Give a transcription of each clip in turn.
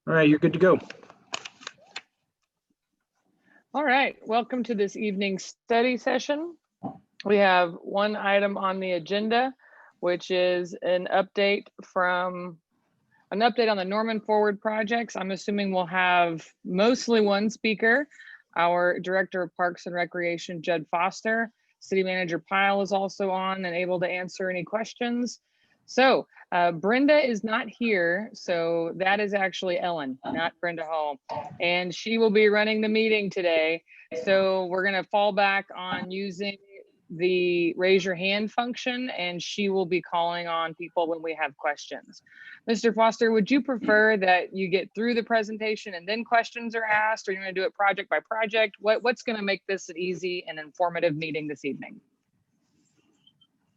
All right, you're good to go. All right, welcome to this evening's study session. We have one item on the agenda, which is an update on the Norman Forward projects. I'm assuming we'll have mostly one speaker, our Director of Parks and Recreation, Judd Foster. City Manager Pyle is also on and able to answer any questions. So Brenda is not here, so that is actually Ellen, not Brenda Hall, and she will be running the meeting today. So we're gonna fall back on using the raise your hand function, and she will be calling on people when we have questions. Mr. Foster, would you prefer that you get through the presentation and then questions are asked, or you want to do it project by project? What's going to make this an easy and informative meeting this evening?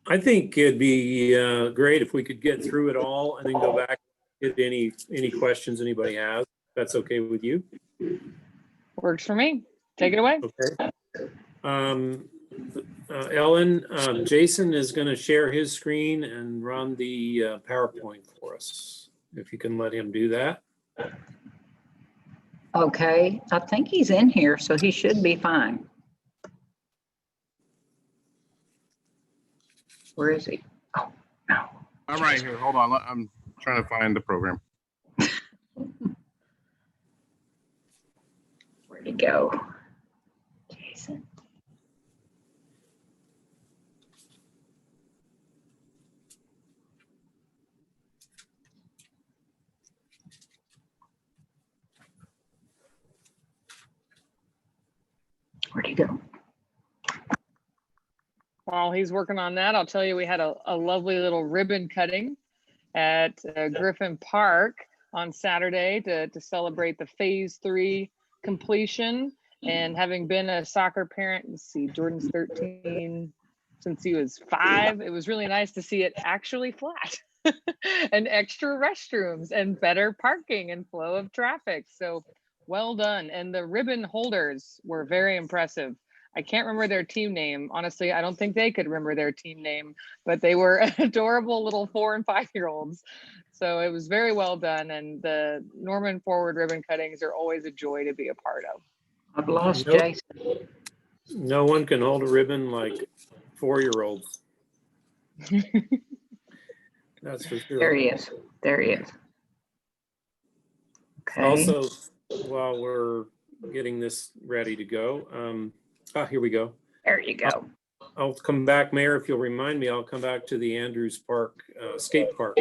I think it'd be great if we could get through it all and then go back and get any questions anybody has. If that's okay with you? Works for me. Take it away. Okay. Ellen, Jason is going to share his screen and run the PowerPoint for us. If you can let him do that. Okay, I think he's in here, so he should be fine. Where is he? Oh, no. I'm right here. Hold on. I'm trying to find the program. Where'd he go? Jason. Where'd he go? While he's working on that, I'll tell you we had a lovely little ribbon cutting at Griffin Park on Saturday to celebrate the phase 3 completion. And having been a soccer parent, let's see, Jordan's 13 since he was 5, it was really nice to see it actually flat and extra restrooms and better parking and flow of traffic. So well done. And the ribbon holders were very impressive. I can't remember their team name. Honestly, I don't think they could remember their team name, but they were adorable little 4- and 5-year-olds. So it was very well done. And the Norman Forward ribbon cuttings are always a joy to be a part of. I've lost Nope. Jason. No one can hold a ribbon like 4-year-olds. That's for sure. There he is. There he is. Okay. Also, while we're getting this ready to go, here we go. There you go. I'll come back, Mayor, if you'll remind me, I'll come back to the Andrews Park skate park.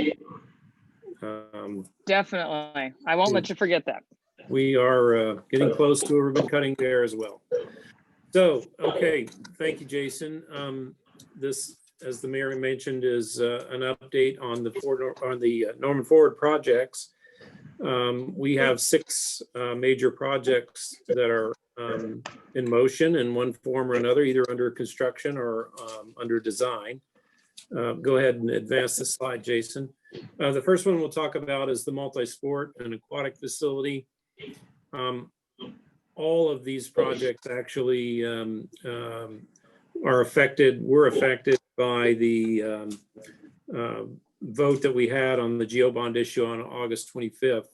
Definitely. I won't let you forget that. We are getting close to a ribbon cutting there as well. So, okay, thank you, Jason. This, as the mayor mentioned, is an update on the Norman Forward projects. We have 6 major projects that are in motion in one form or another, either under construction or under design. Go ahead and advance the slide, Jason. The first one we'll talk about is the multi-sport and aquatic facility. All of these projects actually were affected by the vote that we had on the GO bond issue on August 25th,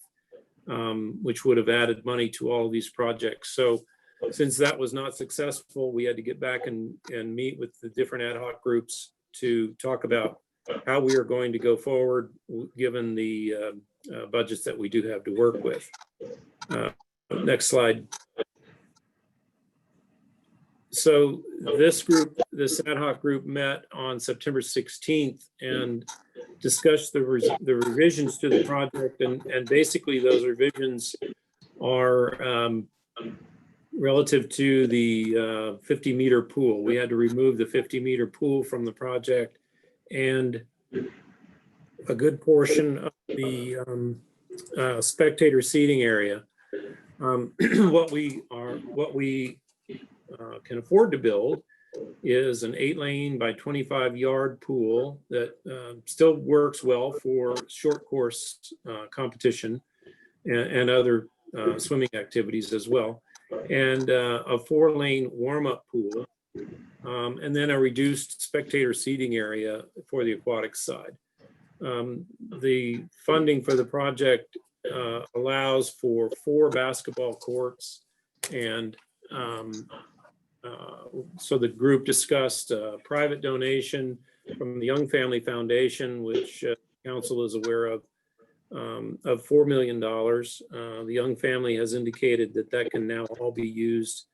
which would have added money to all of these projects. So since that was not successful, we had to get back and meet with the different ad hoc groups to talk about how we are going to go forward given the budgets that we do have to work with. Next slide. So this ad hoc group met on September 16th and discussed the revisions to the project, and basically those revisions are relative to the 50-meter pool. We had to remove the 50-meter pool from the project, and a good portion of the spectator seating area. What we can afford to build is an 8-lane by 25-yard pool that still works well for short course competition and other swimming activities as well, and a 4-lane warm-up pool, and then a reduced spectator seating area for the aquatic side. The funding for the project allows for 4 basketball courts. And so the group discussed private donation from the Young Family Foundation, which council is aware of $4 million. The Young Family has indicated that that can now all be used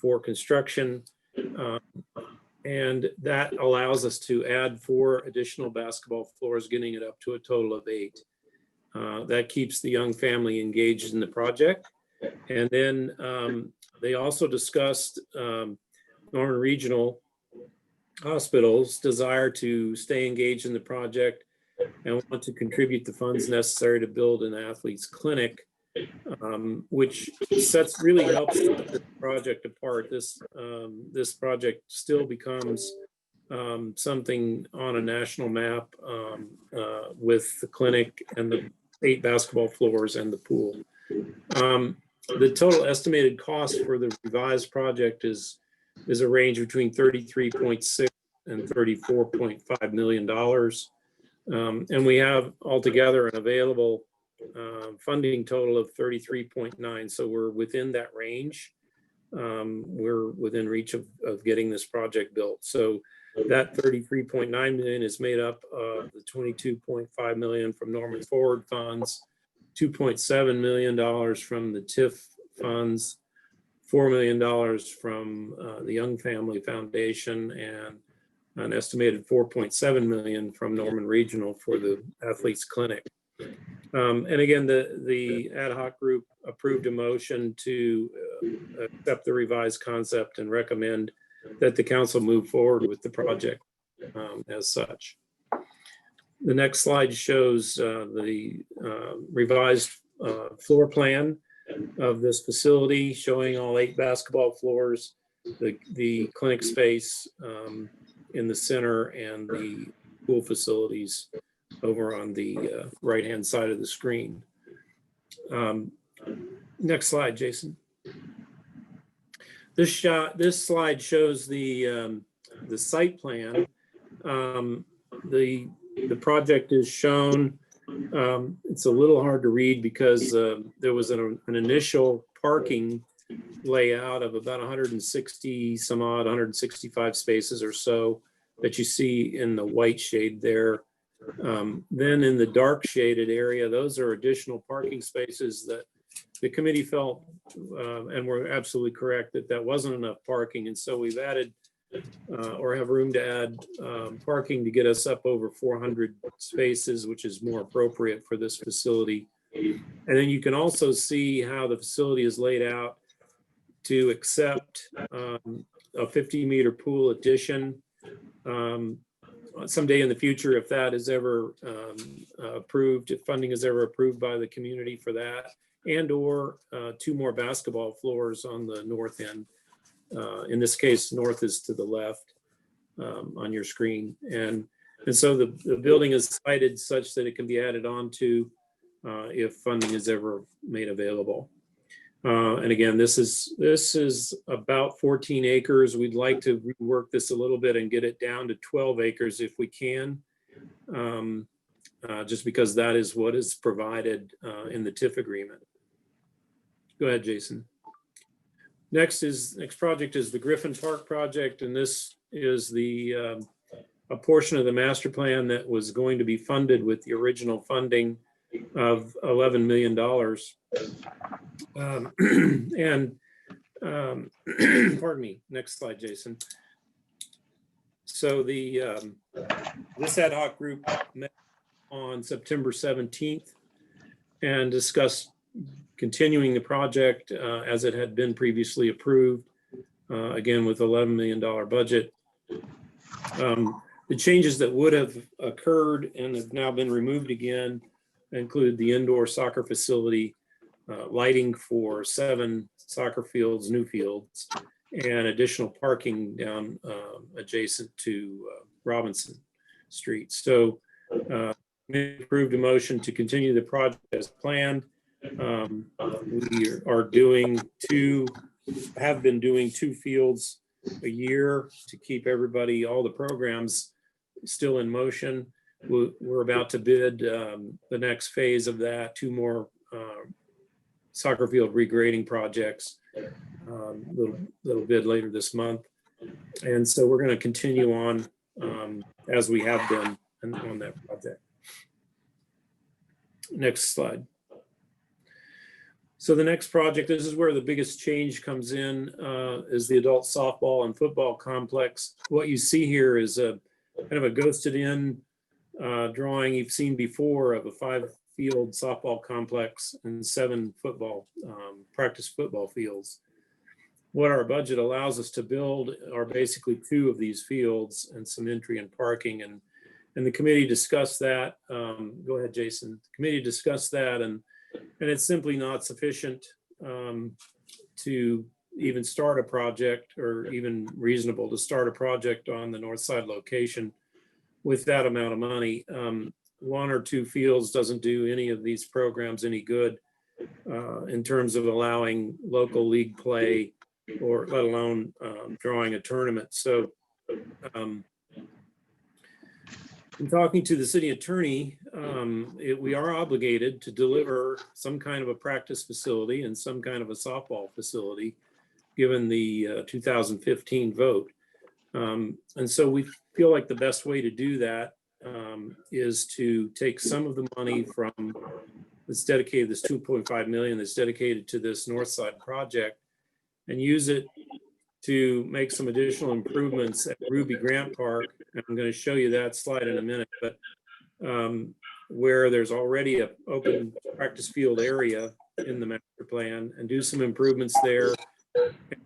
for construction. And that allows us to add 4 additional basketball floors, getting it up to a total of 8. That keeps the Young Family engaged in the project. And then they also discussed Norman Regional Hospital's desire to stay engaged in the project and want to contribute the funds necessary to build an athlete's clinic, which really helps set the project apart. This project still becomes something on a national map with the clinic and the 8 basketball floors and the pool. The total estimated cost for the revised project is a range between $33.6 and $34.5 million. And we have altogether an available funding total of 33.9. So we're within that range. We're within reach of getting this project built. So that 33.9 million is made up of the 22.5 million from Norman Forward funds, $2.7 million from the TIF funds, $4 million from the Young Family Foundation, and an estimated 4.7 million from Norman Regional for the athletes clinic. And again, the ad hoc group approved a motion to accept the revised concept and recommend that the council move forward with the project as such. The next slide shows the revised floor plan of this facility, showing all 8 basketball floors, the clinic space in the center, and the pool facilities over on the right-hand side of the screen. Next slide, Jason. This slide shows the site plan. The project is shown. It's a little hard to read because there was an initial parking layout of about 160 some odd, 165 spaces or so that you see in the white shade there. Then in the dark shaded area, those are additional parking spaces that the committee felt, and we're absolutely correct, that wasn't enough parking. And so we've added or have room to add parking to get us up over 400 spaces, which is more appropriate for this facility. And then you can also see how the facility is laid out to accept a 50-meter pool addition. Someday in the future, if that is ever approved, if funding is ever approved by the community for that, and or 2 more basketball floors on the north end. In this case, north is to the left on your screen. And so the building is sited such that it can be added on to if funding is ever made available. And again, this is about 14 acres. We'd like to rework this a little bit and get it down to 12 acres if we can, just because that is what is provided in the TIF agreement. Go ahead, Jason. Next project is the Griffin Park project, and this is a portion of the master plan that was going to be funded with the original funding of $11 million. Pardon me, next slide, Jason. So this ad hoc group met on September 17th and discussed continuing the project as it had been previously approved, again with $11 million budget. The changes that would have occurred and have now been removed again include the indoor soccer facility, lighting for 7 soccer fields, new fields, and additional parking down adjacent to Robinson Street. So we approved a motion to continue the project as planned. We have been doing 2 fields a year to keep all the programs still in motion. We're about to bid the next phase of that, 2 more soccer field regrading projects little bit later this month. And so we're going to continue on as we have been on that project. Next slide. So the next project, this is where the biggest change comes in, is the adult softball and football complex. What you see here is a kind of a ghosted in drawing you've seen before of a 5-field softball complex and 7 football practice football fields. What our budget allows us to build are basically 2 of these fields and some entry and parking, and the committee discussed that. Go ahead, Jason. The committee discussed that, and it's simply not sufficient to even start a project, or even reasonable to start a project on the north side location with that amount of money. 1 or 2 fields doesn't do any of these programs any good in terms of allowing local league play, or let alone drawing a tournament. So in talking to the city attorney, we are obligated to deliver some kind of a practice facility and some kind of a softball facility, given the 2015 vote. And so we feel like the best way to do that is to take some of the money from that's dedicated, this 2.5 million that's dedicated to this north side project, and use it to make some additional improvements at Ruby Grant Park. And I'm going to show you that slide in a minute, but where there's already an open practice field area in the master plan, and do some improvements there,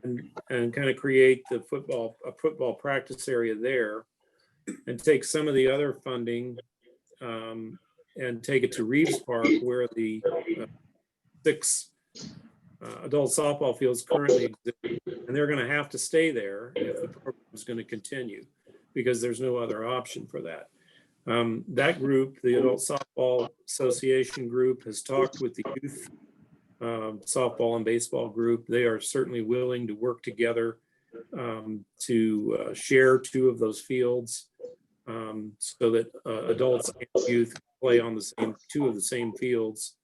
and kind of create a football practice area there, and take some of the other funding and take it to Reeves Park, where the 6 adult softball fields currently exist, and they're going to have to stay there if the program is going to continue, because there's no other option for that. That group, the Adult Softball Association group, has talked with the youth softball and baseball group. They are certainly willing to work together to share 2 of those fields, so that adults and youth play on the same 2 of the same fields.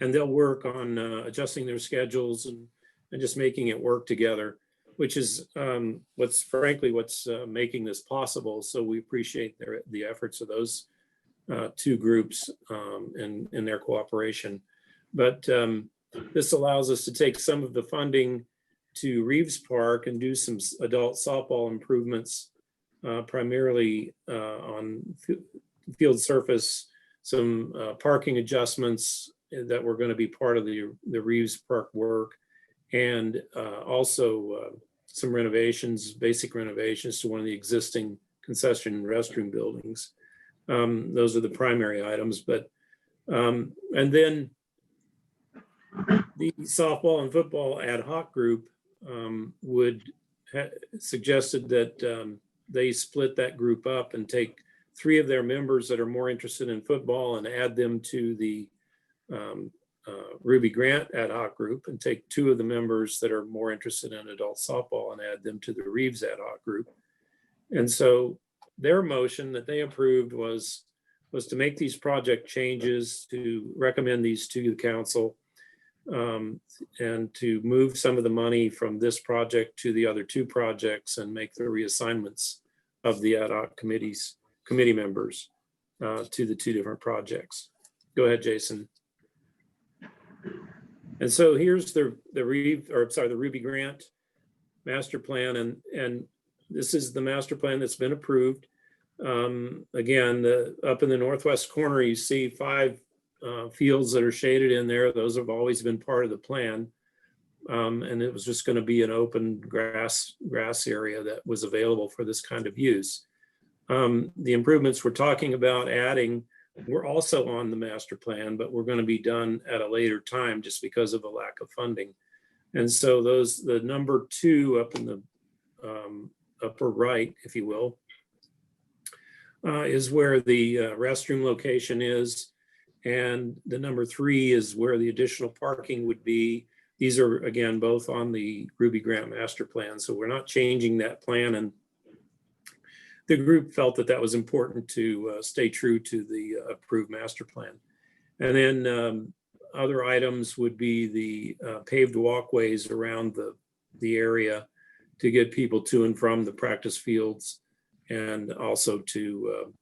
And they'll work on adjusting their schedules and just making it work together, which is what's making this possible. So we appreciate the efforts of those 2 groups and their cooperation. But this allows us to take some of the funding to Reeves Park and do some adult softball improvements, primarily on field surface, some parking adjustments that were going to be part of the Reeves Park work, and also some renovations, basic renovations to one of the existing concession and restroom buildings. Those are the primary items, but and then the softball and football ad hoc group suggested that they split that group up and take 3 of their members that are more interested in football and add them to the Ruby Grant ad hoc group, and take 2 of the members that are more interested in adult softball and add them to the Reeves ad hoc group. And so their motion that they approved was to make these project changes, to recommend these to the council, and to move some of the money from this project to the other 2 projects, and make the reassignments of the ad hoc committee members to the 2 different projects. Go ahead, Jason. And so here's the Ruby Grant master plan, and this is the master plan that's been approved. Again, up in the northwest corner, you see 5 fields that are shaded in there. Those have always been part of the plan, and it was just going to be an open grass area that was available for this kind of use. The improvements we're talking about adding were also on the master plan, but we're going to be done at a later time just because of a lack of funding. And so the number 2 up in the upper right, if you will, is where the restroom location is. And the number 3 is where the additional parking would be. These are, again, both on the Ruby Grant master plan. So we're not changing that plan. And the group felt that was important to stay true to the approved master plan. And then other items would be the paved walkways around the area to get people to and from the practice fields, and also to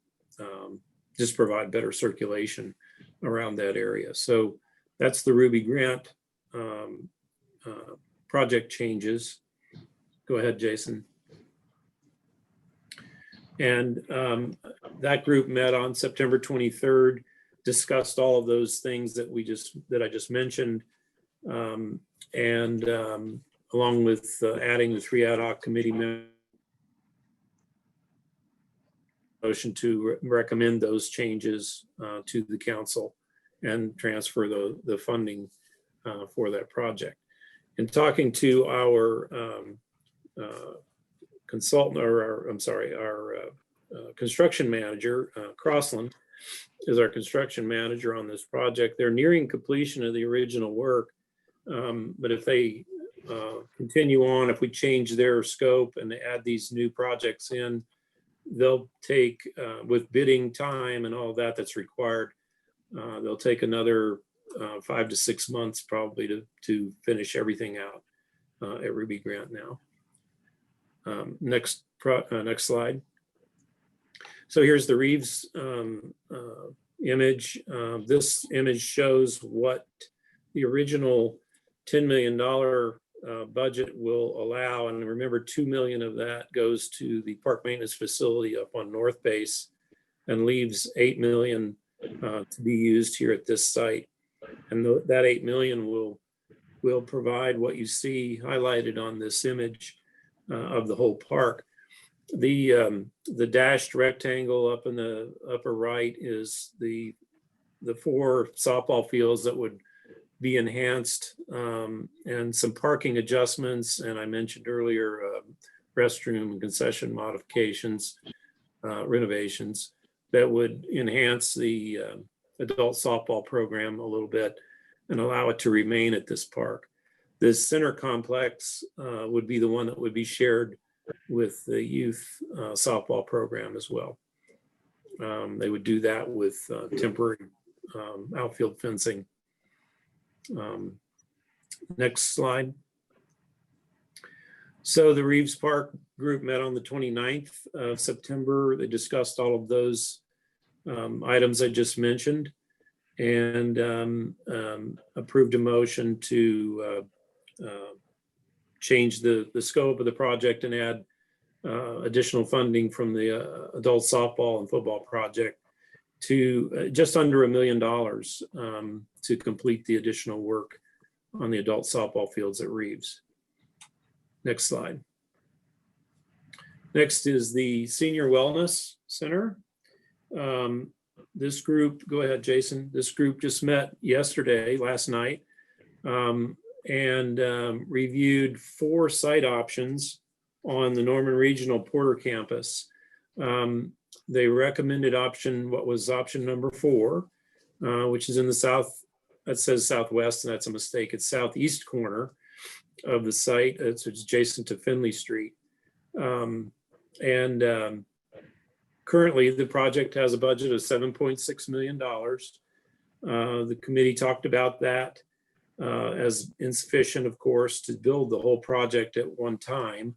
just provide better circulation around that area. So that's the Ruby Grant project changes. Go ahead, Jason. And that group met on September 23rd, discussed all of those things that I just mentioned, and along with adding the 3 ad hoc committee members, motion to recommend those changes to the council and transfer the funding for that project. In talking to our consultant, or our construction manager, Crossland is our construction manager on this project. They're nearing completion of the original work, but if they continue on, if we change their scope and add these new projects in, they'll take, with bidding time and all that that's required, they'll take another 5 to 6 months probably to finish everything out at Ruby Grant now. Next slide. So here's the Reeves image. This image shows what the original $10 million budget will allow. And remember, 2 million of that goes to the park maintenance facility up on North Base and leaves 8 million to be used here at this site. And that 8 million will provide what you see highlighted on this image of the whole park. The dashed rectangle up in the upper right is the 4 softball fields that would be enhanced, and some parking adjustments. And I mentioned earlier, restroom and concession modifications, renovations that would enhance the adult softball program a little bit and allow it to remain at this park. This center complex would be the one that would be shared with the youth softball program as well. They would do that with temporary outfield fencing. Next slide. So the Reeves Park group met on the 29th of September. They discussed all of those items I just mentioned, and approved a motion to change the scope of the project and add additional funding from the adult softball and football project to just under $1 million to complete the additional work on the adult softball fields at Reeves. Next slide. Next is the Senior Wellness Center. This group, go ahead, Jason. This group just met last night, and reviewed 4 site options on the Norman Regional Porter campus. They recommended what was option number 4, which is in the south, that says southwest, and that's a mistake. It's southeast corner of the site. It's adjacent to Finley Street. Currently the project has a budget of $7.6 million. The committee talked about that as insufficient, of course, to build the whole project at one time,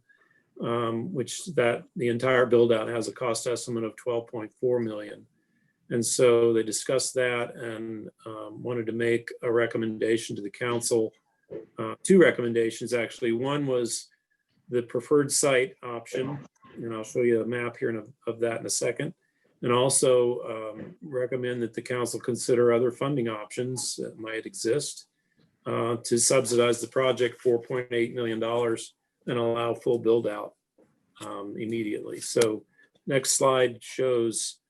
which the entire build out has a cost estimate of $12.4 million. And so they discussed that and wanted to make a recommendation to the council, 2 recommendations actually. One was the preferred site option, and I'll show you a map here of that in a second, and also recommend that the council consider other funding options that might exist to subsidize the project $4.8 million and allow full build out immediately. So next slide shows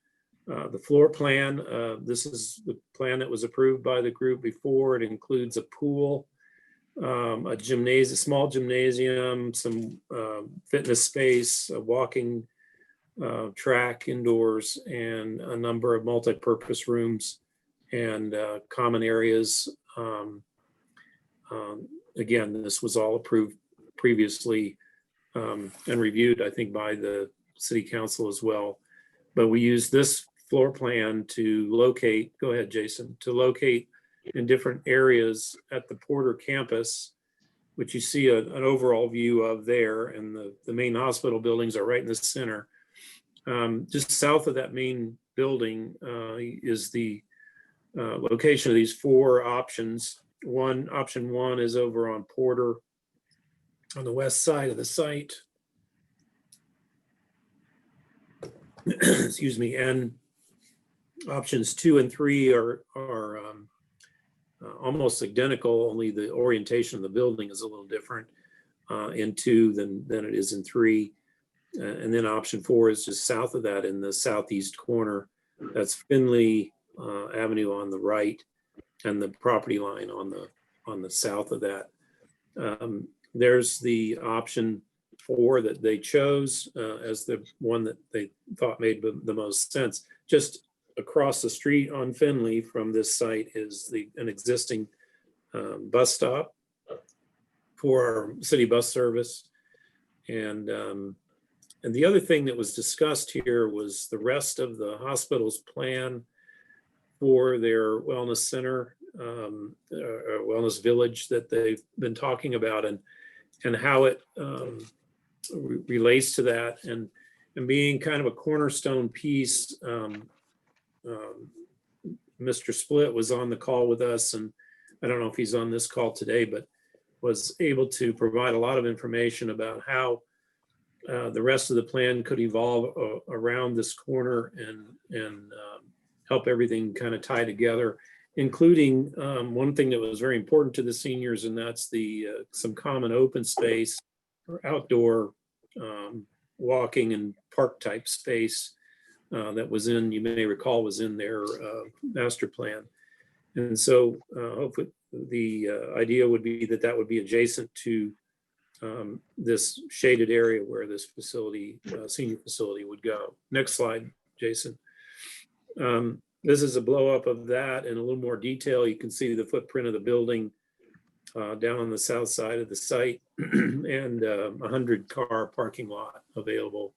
the floor plan. This is the plan that was approved by the group before. It includes a pool, a gymnasium, small gymnasium, some fitness space, a walking track indoors, and a number of multi-purpose rooms and common areas. Again, this was all approved previously and reviewed, I think, by the city council as well. But we used this floor plan to locate, go ahead, Jason, to locate in different areas at the Porter campus, which you see an overall view of there, and the main hospital buildings are right in the center. Just south of that main building is the location of these 4 options. Option one is over on Porter on the west side of the site. Excuse me. And options 2 and 3 are almost identical, only the orientation of the building is a little different in 2 than it is in 3. And then option 4 is just south of that in the southeast corner. That's Finley Avenue on the right, and the property line on the south of that. There's the option 4 that they chose as the one that they thought made the most sense. Just across the street on Finley from this site is an existing bus stop for our city bus service. And the other thing that was discussed here was the rest of the hospital's plan for their wellness center, wellness village that they've been talking about, and how it relates to that, and being kind of a cornerstone piece. Mr. Split was on the call with us, and I don't know if he's on this call today, but was able to provide a lot of information about how the rest of the plan could evolve around this corner and help everything kind of tie together, including one thing that was very important to the seniors, and that's some common open space or outdoor walking and park type space that was you may recall, was in their master plan. And so hopefully the idea would be that would be adjacent to this shaded area where this facility, senior facility, would go. Next slide, Jason. This is a blow up of that in a little more detail. You can see the footprint of the building down on the south side of the site, and 100-car parking lot available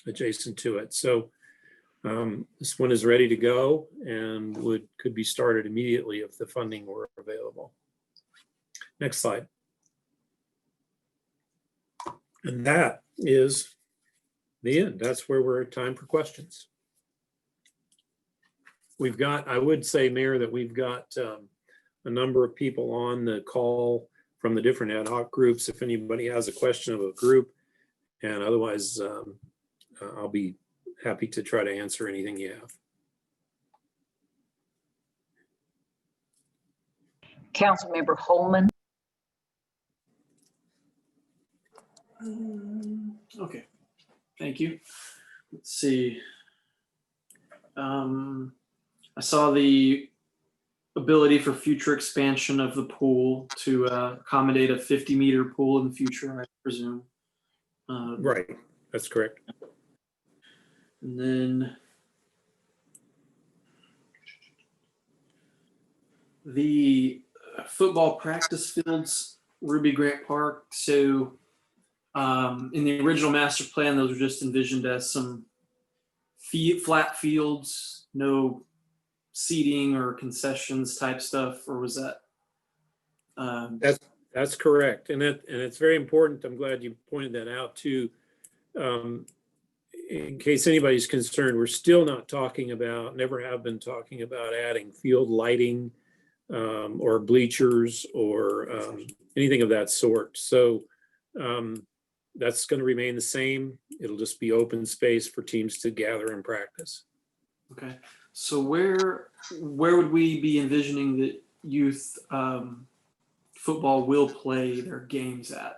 adjacent to it. So this one is ready to go and could be started immediately if the funding were available. Next slide. And that is the end. That's where we're at time for questions. I would say, Mayor, that we've got a number of people on the call from the different ad hoc groups. If anybody has a question of a group, and otherwise I'll be happy to try to answer anything you have. Councilmember Holman. Okay, thank you. Let's see. I saw the ability for future expansion of the pool to accommodate a 50-meter pool in the future, I presume. Right, that's correct. And then the football practice fields, Ruby Grant Park. So in the original master plan, those were just envisioned as some flat fields, no seating or concessions type stuff, or was that? That's correct, and it's very important. I'm glad you pointed that out too. In case anybody's concerned, we're still not talking about, never have been talking about adding field lighting or bleachers or anything of that sort. So that's going to remain the same. It'll just be open space for teams to gather and practice. Okay, so where would we be envisioning that youth football will play their games at?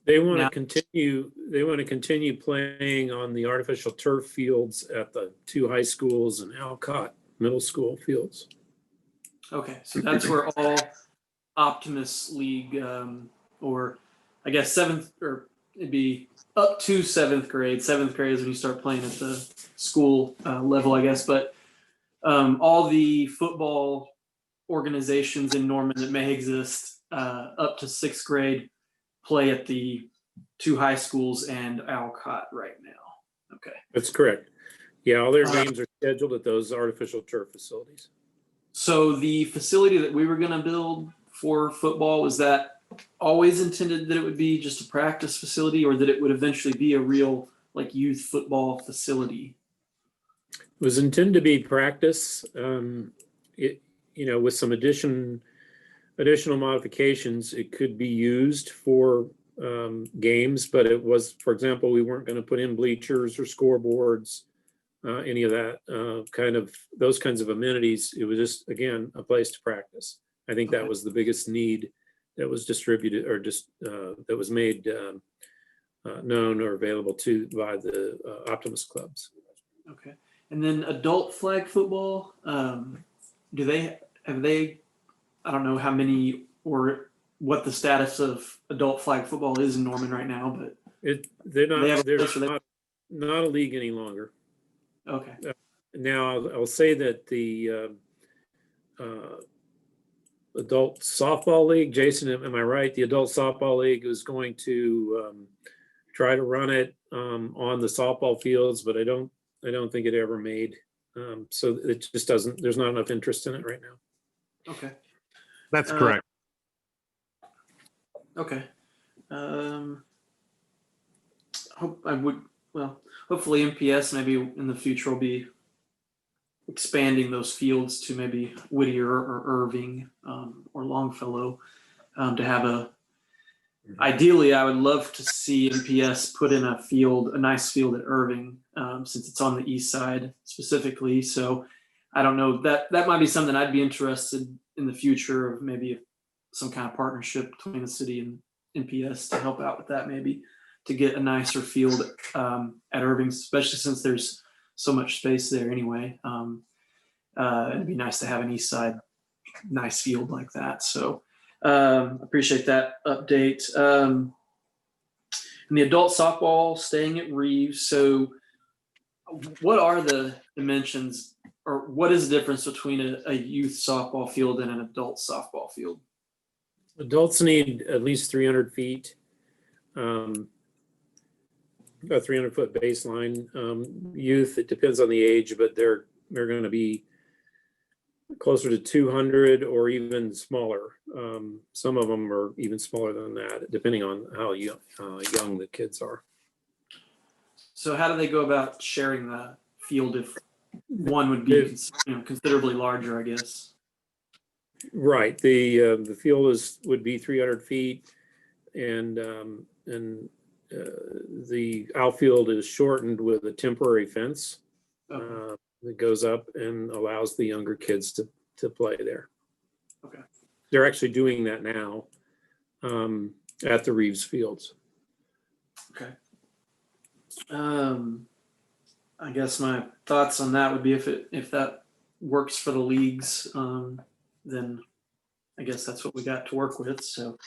They want to continue. They want to continue playing on the artificial turf fields at the 2 high schools and Alcott Middle School fields. Okay, so that's where all Optimus League, or I guess it'd be up to 7th grade. 7th grade is when you start playing at the school level, I guess. But all the football organizations in Norman that may exist up to 6th grade play at the 2 high schools and Alcott right now. Okay. That's correct. Yeah, all their games are scheduled at those artificial turf facilities. So the facility that we were going to build for football, was that always intended that it would be just a practice facility, or that it would eventually be a real like youth football facility? It was intended to be practice. It, with some additional modifications, it could be used for games, but it was, for example, we weren't going to put in bleachers or scoreboards, any of that those kinds of amenities. It was just, again, a place to practice. I think that Okay. was the biggest need that was distributed or just that was made known or available by the Optimist clubs. Okay. And then adult flag football, have they, I don't know how many or what the status of adult flag football is in Norman right now, but They're They have a they're place where they- not a league any longer. okay. Now, I'll say that the adult softball league, Jason, am I right? The adult softball league is going to try to run it on the softball fields, but I don't think it ever made. So it just doesn't. There's not enough interest in it right now. Okay. That's Uh, correct. Okay. Hopefully MPS maybe in the future will be expanding those fields to maybe Whittier or Irving or Longfellow to have ideally I would love to see MPS put in a nice field at Irving since it's on the east side specifically. So I don't know, that might be something I'd be interested in the future of, maybe some kind of partnership between the city and MPS to help out with that, maybe to get a nicer field at Irving, especially since there's so much space there anyway. It'd be nice to have an east side nice field like that. So appreciate that update. And the adult softball staying at Reeves. So what are the dimensions, or what is the difference between a youth softball field and an adult softball field? Adults need at least 300 feet, a 300-foot baseline. Youth, it depends on the age, but they're going to be closer to 200 or even smaller. Some of them are even smaller than that, depending on how young the kids are. So how do they go about sharing the field if one would be considerably larger, I guess? Right. The field would be 300 feet, and the outfield is shortened with a temporary fence Okay. that goes up and allows the younger kids to play there. Okay. They're actually doing that now at the Reeves Fields. Okay. I guess my thoughts on that would be if that works for the leagues, then I guess that's what we got to work with. So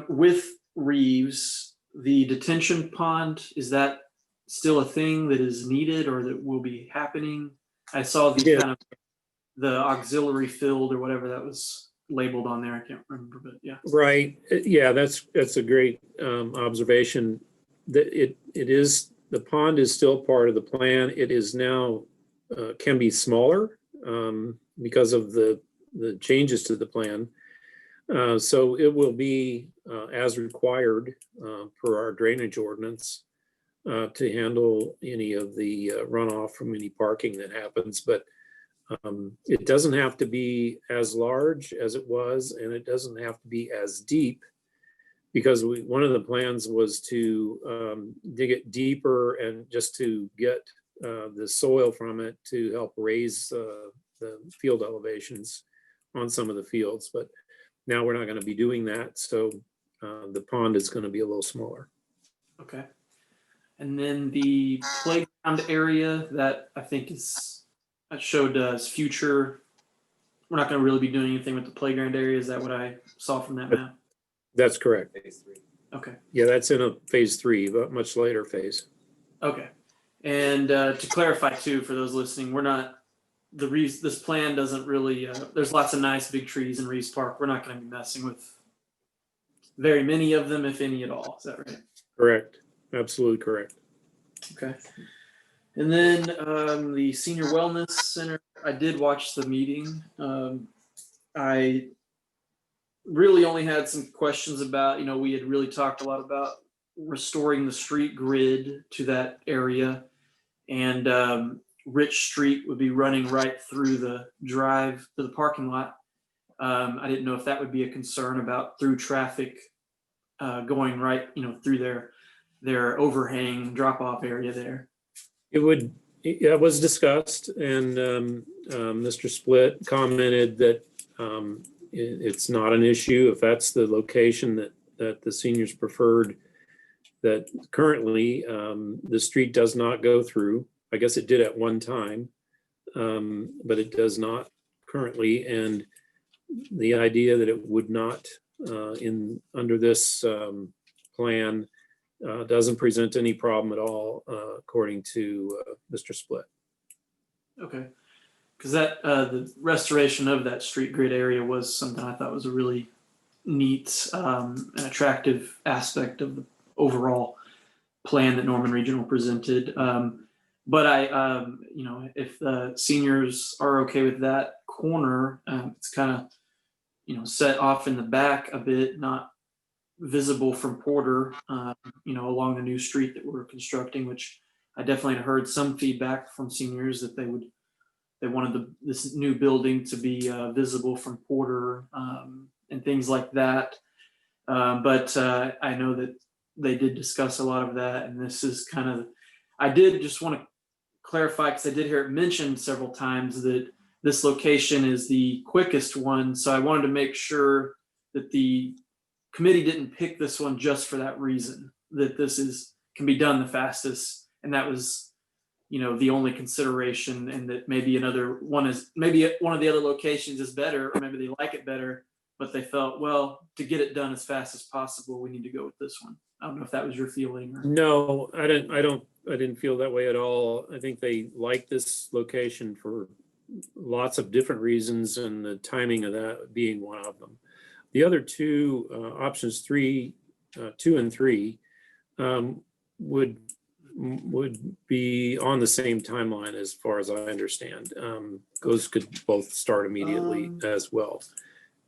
with Reeves, the detention pond, is that still a thing that is needed or that will be happening? I saw the the auxiliary field or whatever that was labeled on there. I can't remember, but yeah. Right. Yeah, that's a great observation. That the pond is still part of the plan. It is now can be smaller because of the changes to the plan. So it will be as required per our drainage ordinance to handle any of the runoff from any parking that happens. But it doesn't have to be as large as it was, and it doesn't have to be as deep, because one of the plans was to dig it deeper and just to get the soil from it to help raise the field elevations on some of the fields. But now we're not going to be doing that, so the pond is going to be a little smaller. Okay. And then the playground area that I think that showed as future, we're not going to really be doing anything with the playground area. Is that what I saw from that map? That's correct. Okay. Yeah, that's in a phase 3, but much later phase. Okay. And to clarify too, for those listening, we're not, this plan doesn't really, there's lots of nice big trees in Reeves Park. We're not going to be messing with very many of them, if any at all. Is that right? Correct. Absolutely correct. Okay. And then the Senior Wellness Center, I did watch the meeting. I really only had some questions about, we had really talked a lot about restoring the street grid to that area. And Rich Street would be running right through the drive to the parking lot. I didn't know if that would be a concern about through traffic going right, through their overhang drop-off area there. It was discussed, and Mr. Split commented that it's not an issue if that's the location that the seniors preferred, that currently the street does not go through. I guess it did at one time, but it does not currently. And the idea that it would not under this plan doesn't present any problem at all, according to Mr. Split. Okay. Because the restoration of that street grid area was something I thought was a really neat and attractive aspect of the overall plan that Norman Regional presented. But if the seniors are okay with that corner, it's kind of, set off in the back a bit, not visible from Porter, along the new street that we're constructing, which I definitely had heard some feedback from seniors that they wanted this new building to be visible from Porter and things like that. But I know that they did discuss a lot of that, and this is I did just want to clarify, because I did hear it mentioned several times that this location is the quickest one. So I wanted to make sure that the committee didn't pick this one just for that reason, that this can be done the fastest. And that was, the only consideration, and that maybe one of the other locations is better, or maybe they like it better, but they felt, well, to get it done as fast as possible, we need to go with this one. I don't know if that was your feeling. Or... No, I didn't feel that way at all. I think they like this location for lots of different reasons, and the timing of that being one of them. The other two options, 2 and 3, would be on the same timeline as far as I understand. Those could both start immediately as well.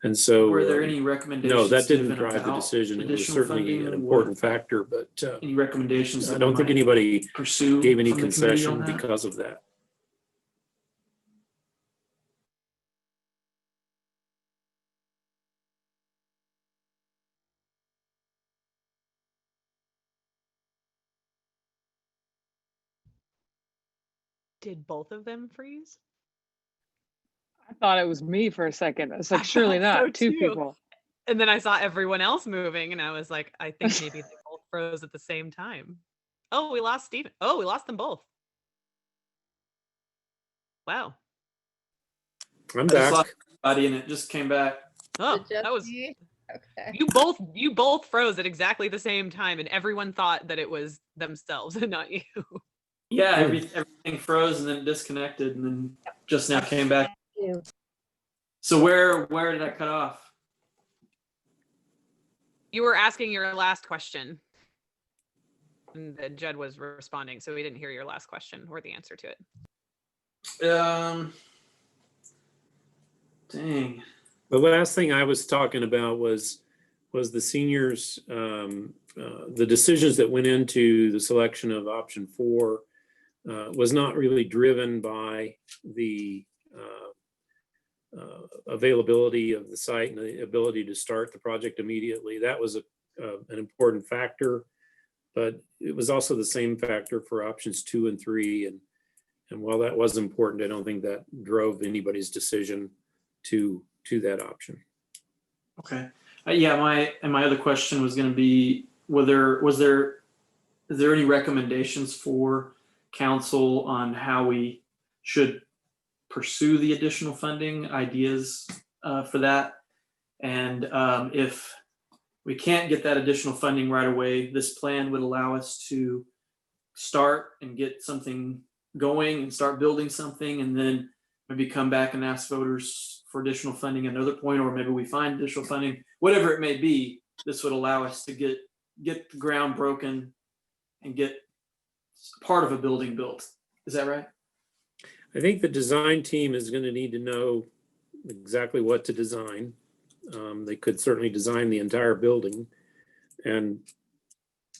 And so, were there any recommendations? No, that didn't given drive the about decision. It was additional certainly funding? an important factor, but Any recommendations? I that don't we think might anybody pursue gave any from the committee on concession that? because of that. Did both of them freeze? I thought it was me for a second. It's like, I surely thought not. so Two too. people. And then I saw everyone else moving, and I was like, I think maybe they both froze at the same time. Oh, we lost Steven. Oh, we lost them both. Wow. I'm I just back. lost everybody and it just came back. Oh, Is it just that was me? Okay. you both froze at exactly the same time, and everyone thought that it was themselves and not you. Yeah, everything froze and then disconnected, and then just now came back. You. So where did I cut off? You were asking your last question. And then Judd was responding, so we didn't hear your last question or the answer to it. Dang. The last thing I was talking about was the seniors, the decisions that went into the selection of option 4 was not really driven by the availability of the site and the ability to start the project immediately. That was an important factor, but it was also the same factor for options 2 and 3. And while that was important, I don't think that drove anybody's decision to that option. Okay. Yeah, my other question was going to be, is there any recommendations for council on how we should pursue the additional funding, ideas for that? And if we can't get that additional funding right away, this plan would allow us to start and get something going and start building something, and then maybe come back and ask voters for additional funding at another point, or maybe we find additional funding, whatever it may be. This would allow us to get the ground broken and get part of a building built. Is that right? I think the design team is going to need to know exactly what to design. They could certainly design the entire building, and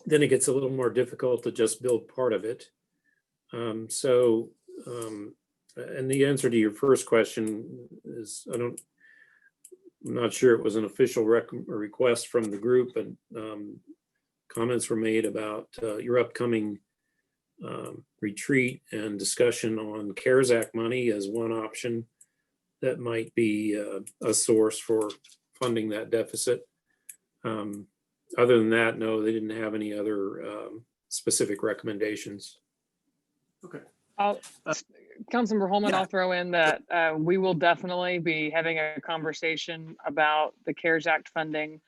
then it gets a little more difficult to just build part of it. And the answer to your first question is, I'm not sure it was an official request from the group, and comments were made about your upcoming retreat and discussion on CARES Act money as one option that might be a source for funding that deficit. Other than that, no, they didn't have any other specific recommendations. Okay. Councilmember Holman, Yeah. I'll throw in that we will definitely be having a conversation about the CARES Act funding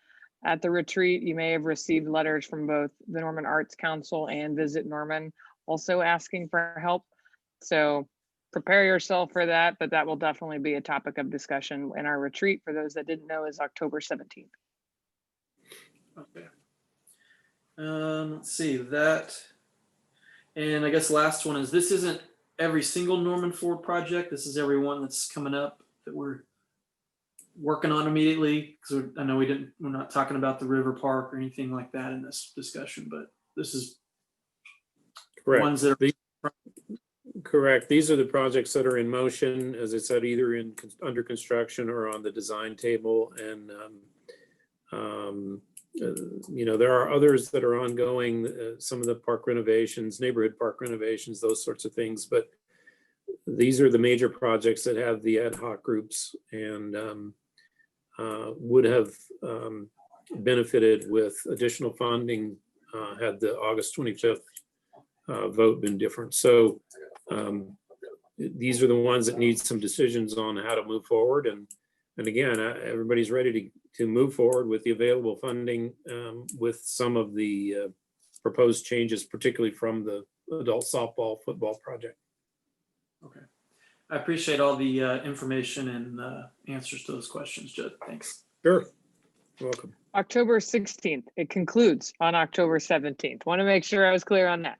at the retreat. You may have received letters from both the Norman Arts Council and Visit Norman also asking for help. So prepare yourself for that, but that will definitely be a topic of discussion in our retreat. For those that didn't know, is October 17th. Okay. Let's see that. And I guess the last one is, this isn't every single Norman Ford project. This is every one that's coming up that we're working on immediately. Because I know we're not talking about the River Park or anything like that in this discussion, but this is Correct. ones that are Correct. These are the projects that are in motion, as I said, either under construction or on the design table. And there are others that are ongoing, some of the park renovations, neighborhood park renovations, those sorts of things. But these are the major projects that have the ad hoc groups and would have benefited with additional funding had the August 25th vote been different. So these are the ones that need some decisions on how to move forward. And again, everybody's ready to move forward with the available funding with some of the proposed changes, particularly from the adult softball football project. okay. I appreciate all the information and answers to those questions, Judd. Thanks. Sure. You're welcome. October 16th. It concludes on October 17th. Want to make sure I was clear on that.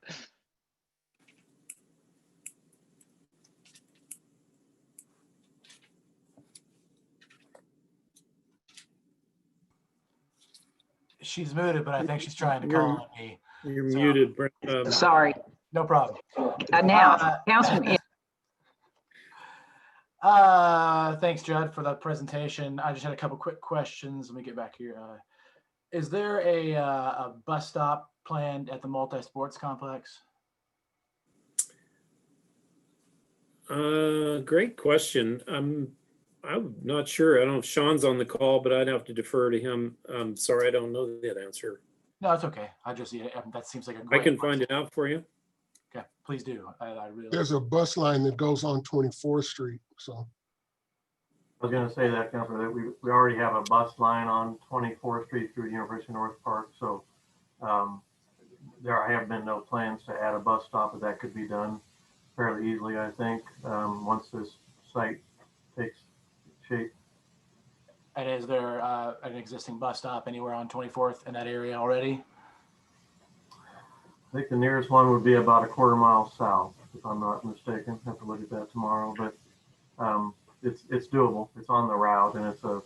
She's muted, but I think she's trying to call on me. You're So- muted, Brent. Sorry. No problem. Now, Councilman, Thanks, Judd, for that presentation. I just had a couple quick questions. Let me get back here. Is there a bus stop planned at the multi-sports complex? Great question. I'm not sure. I don't know if Sean's on the call, but I'd have to defer to him. I'm sorry, I don't know that answer. No, it's okay. That seems like a I great. can find it out for you. Okay, please do. I really. There's a bus line that goes on 24th Street, so. I was going to say that, Counselor, that we already have a bus line on 24th Street through University of North Park. So there have been no plans to add a bus stop, but that could be done fairly easily, I think, once this site takes shape. And is there an existing bus stop anywhere on 24th in that area already? I think the nearest one would be about a quarter mile south, if I'm not mistaken. I have to look at that tomorrow, but it's doable. It's on the route, and it's a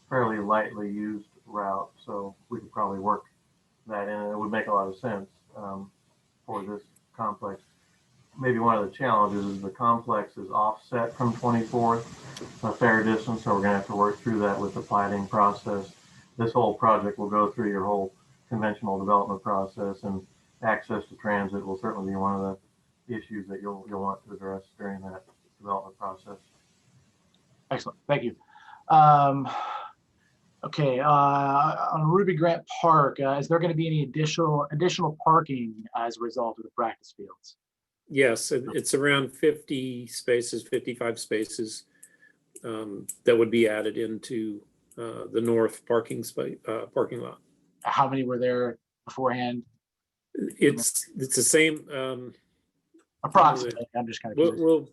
fairly lightly used route, so we could probably work that in. It would make a lot of sense for this complex. Maybe one of the challenges is the complex is offset from 24th a fair distance, so we're going to have to work through that with the plating process. This whole project will go through your whole conventional development process, and access to transit will certainly be one of the issues that you'll want to address during that development process. Excellent, thank you. Okay, on Ruby Grant Park, is there going to be any additional parking as a result of the practice fields? Yes, it's around 50 spaces, 55 spaces that would be added into the north parking lot. How many were there beforehand? It's the same. Approximately, I'm just kind of curious.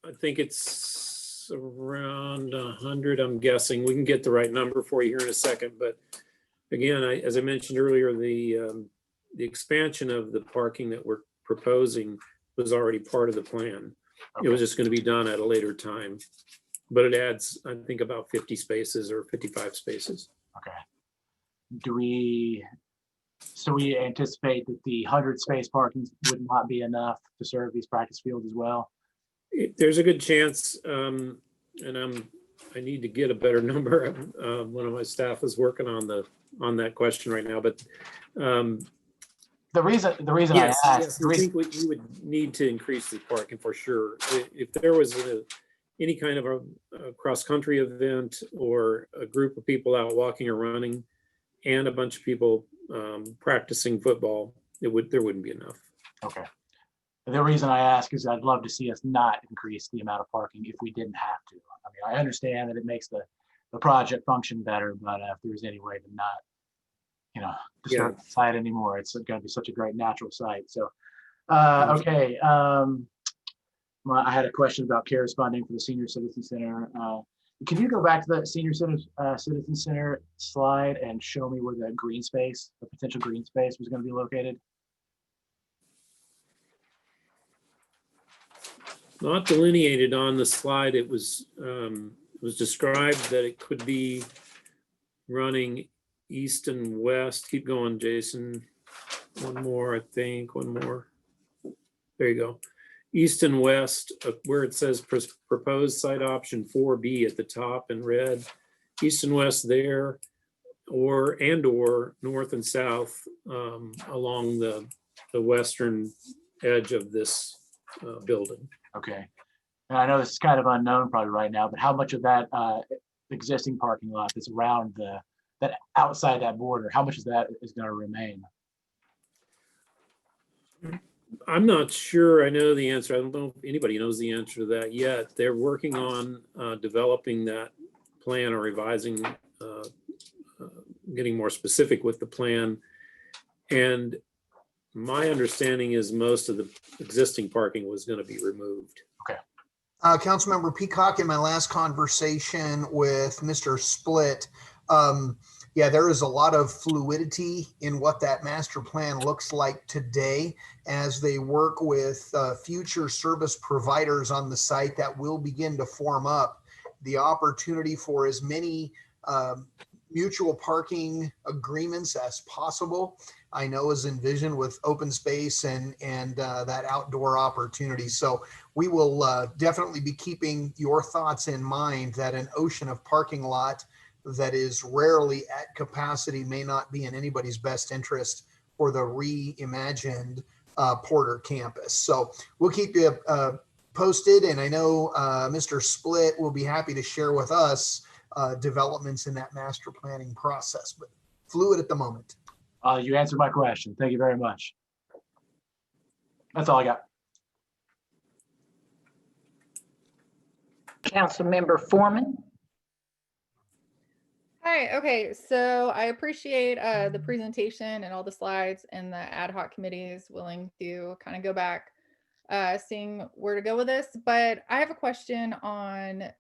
I think it's around 100, I'm guessing. We can get the right number for you here in a second, but again, as I mentioned earlier, the expansion of the parking that we're proposing was already part of the plan. It was Okay. just going to be done at a later time. But it adds, I think, about 50 spaces or 55 spaces. Okay. So we anticipate that the 100 space parking would not be enough to serve these practice fields as well? There's a good chance, and I need to get a better number. One of my staff is working on that question right now, but The reason yes, I asked, yes, I think we would need to increase the parking for sure. If there was any kind of a cross-country event or a group of people out walking or running and a bunch of people practicing football, there wouldn't be enough. okay. The reason I ask is I'd love to see us not increase the amount of parking if we didn't have to. I mean, I understand that it makes the project function better, but if there's any way to not, disturb the site anymore, it's going to be such a great natural site. So, okay. I had a question about CARES funding for the Senior Citizen Center. Can you go back to the Senior Citizen Center slide and show me where the green space, the potential green space was going to be located? Not delineated on the slide. It was described that it could be running east and west. Keep going, Jason. One more, I think. One more. There you go. East and west, where it says proposed site option 4B at the top in red. East and west there, or north and south along the western edge of this building. Okay. And I know this is kind of unknown probably right now, but how much of that existing parking lot that's around that outside that border, how much of that is going to remain? I'm not sure I know the answer. I don't know if anybody knows the answer to that yet. They're working on developing that plan or revising, getting more specific with the plan. And my understanding is most of the existing parking was going to be removed. Councilmember Peacock, in my last conversation with Mr. Split, yeah, there is a lot of fluidity in what that master plan looks like today as they work with future service providers on the site that will begin to form up the opportunity for as many mutual parking agreements as possible. I know is envisioned with open space and that outdoor opportunity. So we will definitely be keeping your thoughts in mind that an ocean of parking lot that is rarely at capacity may not be in anybody's best interest for the reimagined Porter campus. So we'll keep you posted. And I know Mr. Split will be happy to share with us developments in that master planning process, but fluid at the moment. You answered my question. Thank you very much. That's all I got. Councilmember Foreman. Hi, okay, so I appreciate the presentation and all the slides and the ad hoc committee is willing to kind of go back, seeing where to go with this. But I have a question on the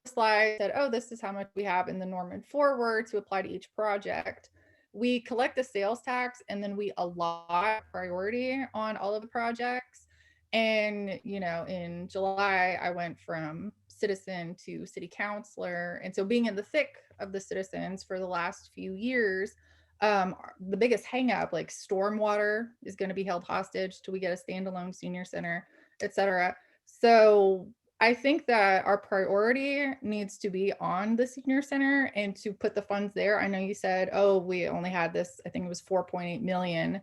slide that, oh, this is how much we have in the Norman Forward to apply to each project. We collect the sales tax and then we allot priority on all of the projects. And, in July, I went from citizen to city councilor. And so being in the thick of the citizens for the last few years, the biggest hang up, like stormwater is going to be held hostage till we get a standalone senior center, et cetera. So I think that our priority needs to be on the senior center and to put the funds there. I know you said, oh, we only had this, I think it was 4.8 million.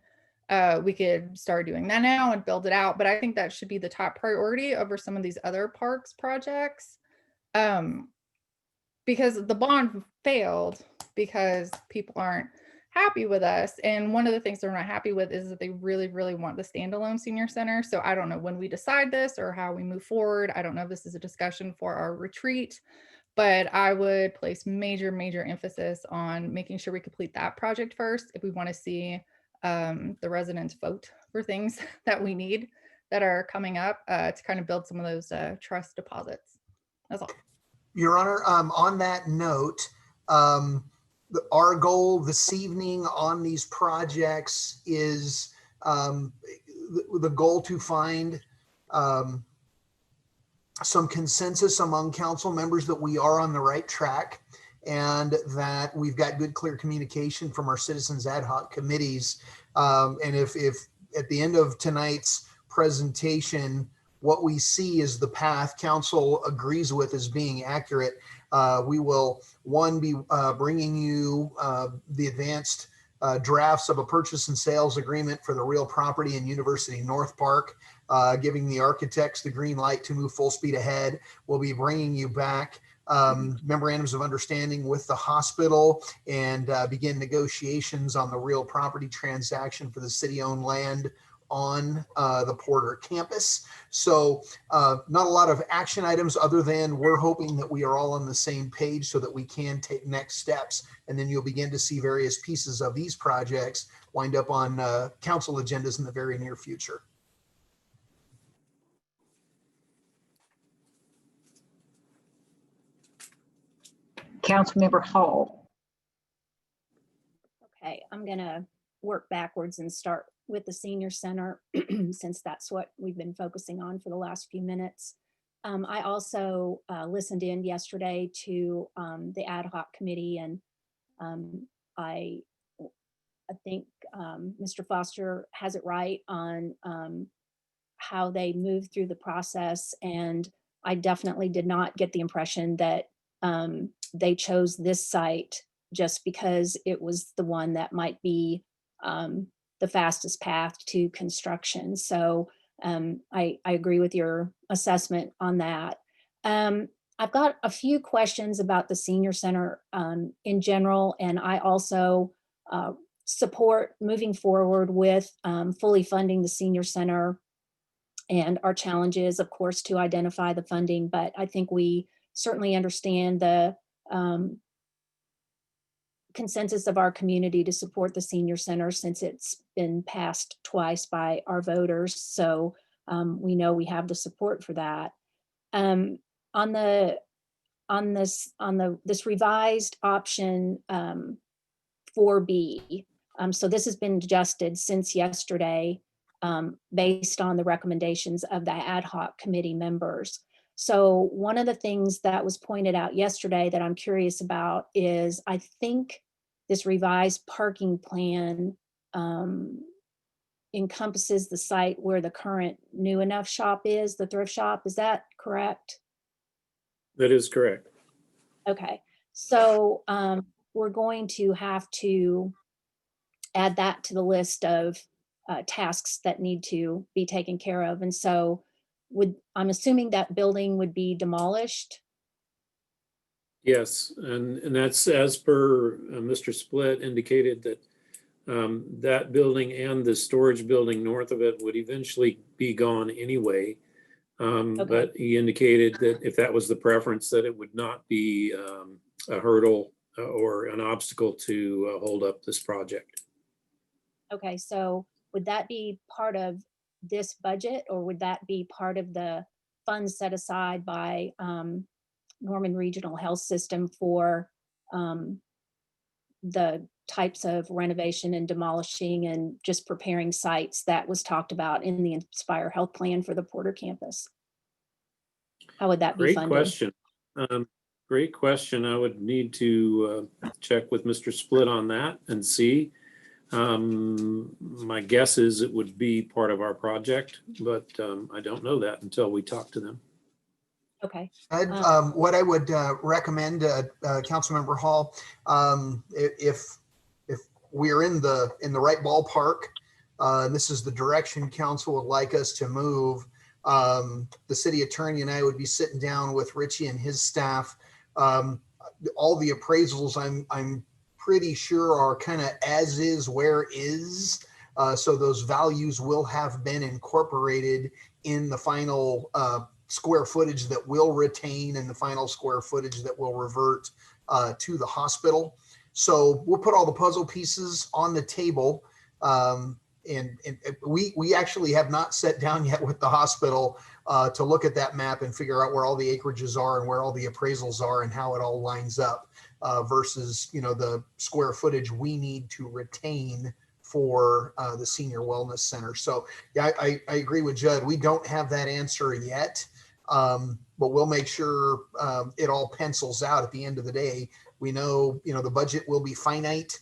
We could start doing that now and build it out. But I think that should be the top priority over some of these other parks projects. Because the bond failed because people aren't happy with us. And one of the things they're not happy with is that they really, really want the standalone senior center. So I don't know when we decide this or how we move forward. I don't know if this is a discussion for our retreat, but I would place major, major emphasis on making sure we complete that project first if we want to see the residents vote for things that we need that are coming up to kind of build some of those trust deposits. That's all. Your Honor, on that note, our goal this evening on these projects is the goal to find some consensus among council members that we are on the right track and that we've got good, clear communication from our citizens ad hoc committees. And if at the end of tonight's presentation, what we see is the path council agrees with as being accurate, we will, one, be bringing you the advanced drafts of a purchase and sales agreement for the real property in University North Park, giving the architects the green light to move full speed ahead. We'll be bringing you back memorandums of understanding with the hospital and begin negotiations on the real property transaction for the city-owned land on the Porter campus. So not a lot of action items other than we're hoping that we are all on the same page so that we can take next steps. And then you'll begin to see various pieces of these projects wind up on council agendas in the very near future. Councilmember Hall. Okay, I'm gonna work backwards and start with the senior center since that's what we've been focusing on for the last few minutes. I also listened in yesterday to the ad hoc committee, and I think Mr. Foster has it right on how they moved through the process, and I definitely did not get the impression that they chose this site just because it was the one that might be the fastest path to construction. So I agree with your assessment on that. I've got a few questions about the senior center in general, and I also support moving forward with fully funding the senior center. And our challenge is, of course, to identify the funding, but I think we certainly understand the consensus of our community to support the senior center since it's been passed twice by our voters. So we know we have the support for that. On this revised option 4B, so this has been adjusted since yesterday based on the recommendations of the ad hoc committee members. So one of the things that was pointed out yesterday that I'm curious about is I think this revised parking plan encompasses the site where the current New Enough shop is, the thrift shop. Is that correct? That is correct. Okay, so we're going to have to add that to the list of tasks that need to be taken care of. And so I'm assuming that building would be demolished? Yes, and that's as per Mr. Split indicated that that building and the storage building north of it would eventually be gone anyway. Okay. But he indicated that if that was the preference, that it would not be a hurdle or an obstacle to hold up this project. Okay, so would that be part of this budget, or would that be part of the funds set aside by Norman Regional Health System for the types of renovation and demolishing and just preparing sites that was talked about in the Inspire Health Plan for the Porter campus? How would that be Great funded? question. Great question. I would need to check with Mr. Split on that and see. My guess is it would be part of our project, but I don't know that until we talk to them. Okay. What I would recommend, Councilmember Hall, if we're in the right ballpark, and this is the direction council would like us to move, the city attorney and I would be sitting down with Richie and his staff. All the appraisals I'm pretty sure are kind of as is where is. So those values will have been incorporated in the final square footage that will retain and the final square footage that will revert to the hospital. So we'll put all the puzzle pieces on the table. And we actually have not sat down yet with the hospital to look at that map and figure out where all the acreages are and where all the appraisals are and how it all lines up versus, the square footage we need to retain for the Senior Wellness Center. So yeah, I agree with Judd. We don't have that answer yet, but we'll make sure it all pencils out at the end of the day. We know, the budget will be finite.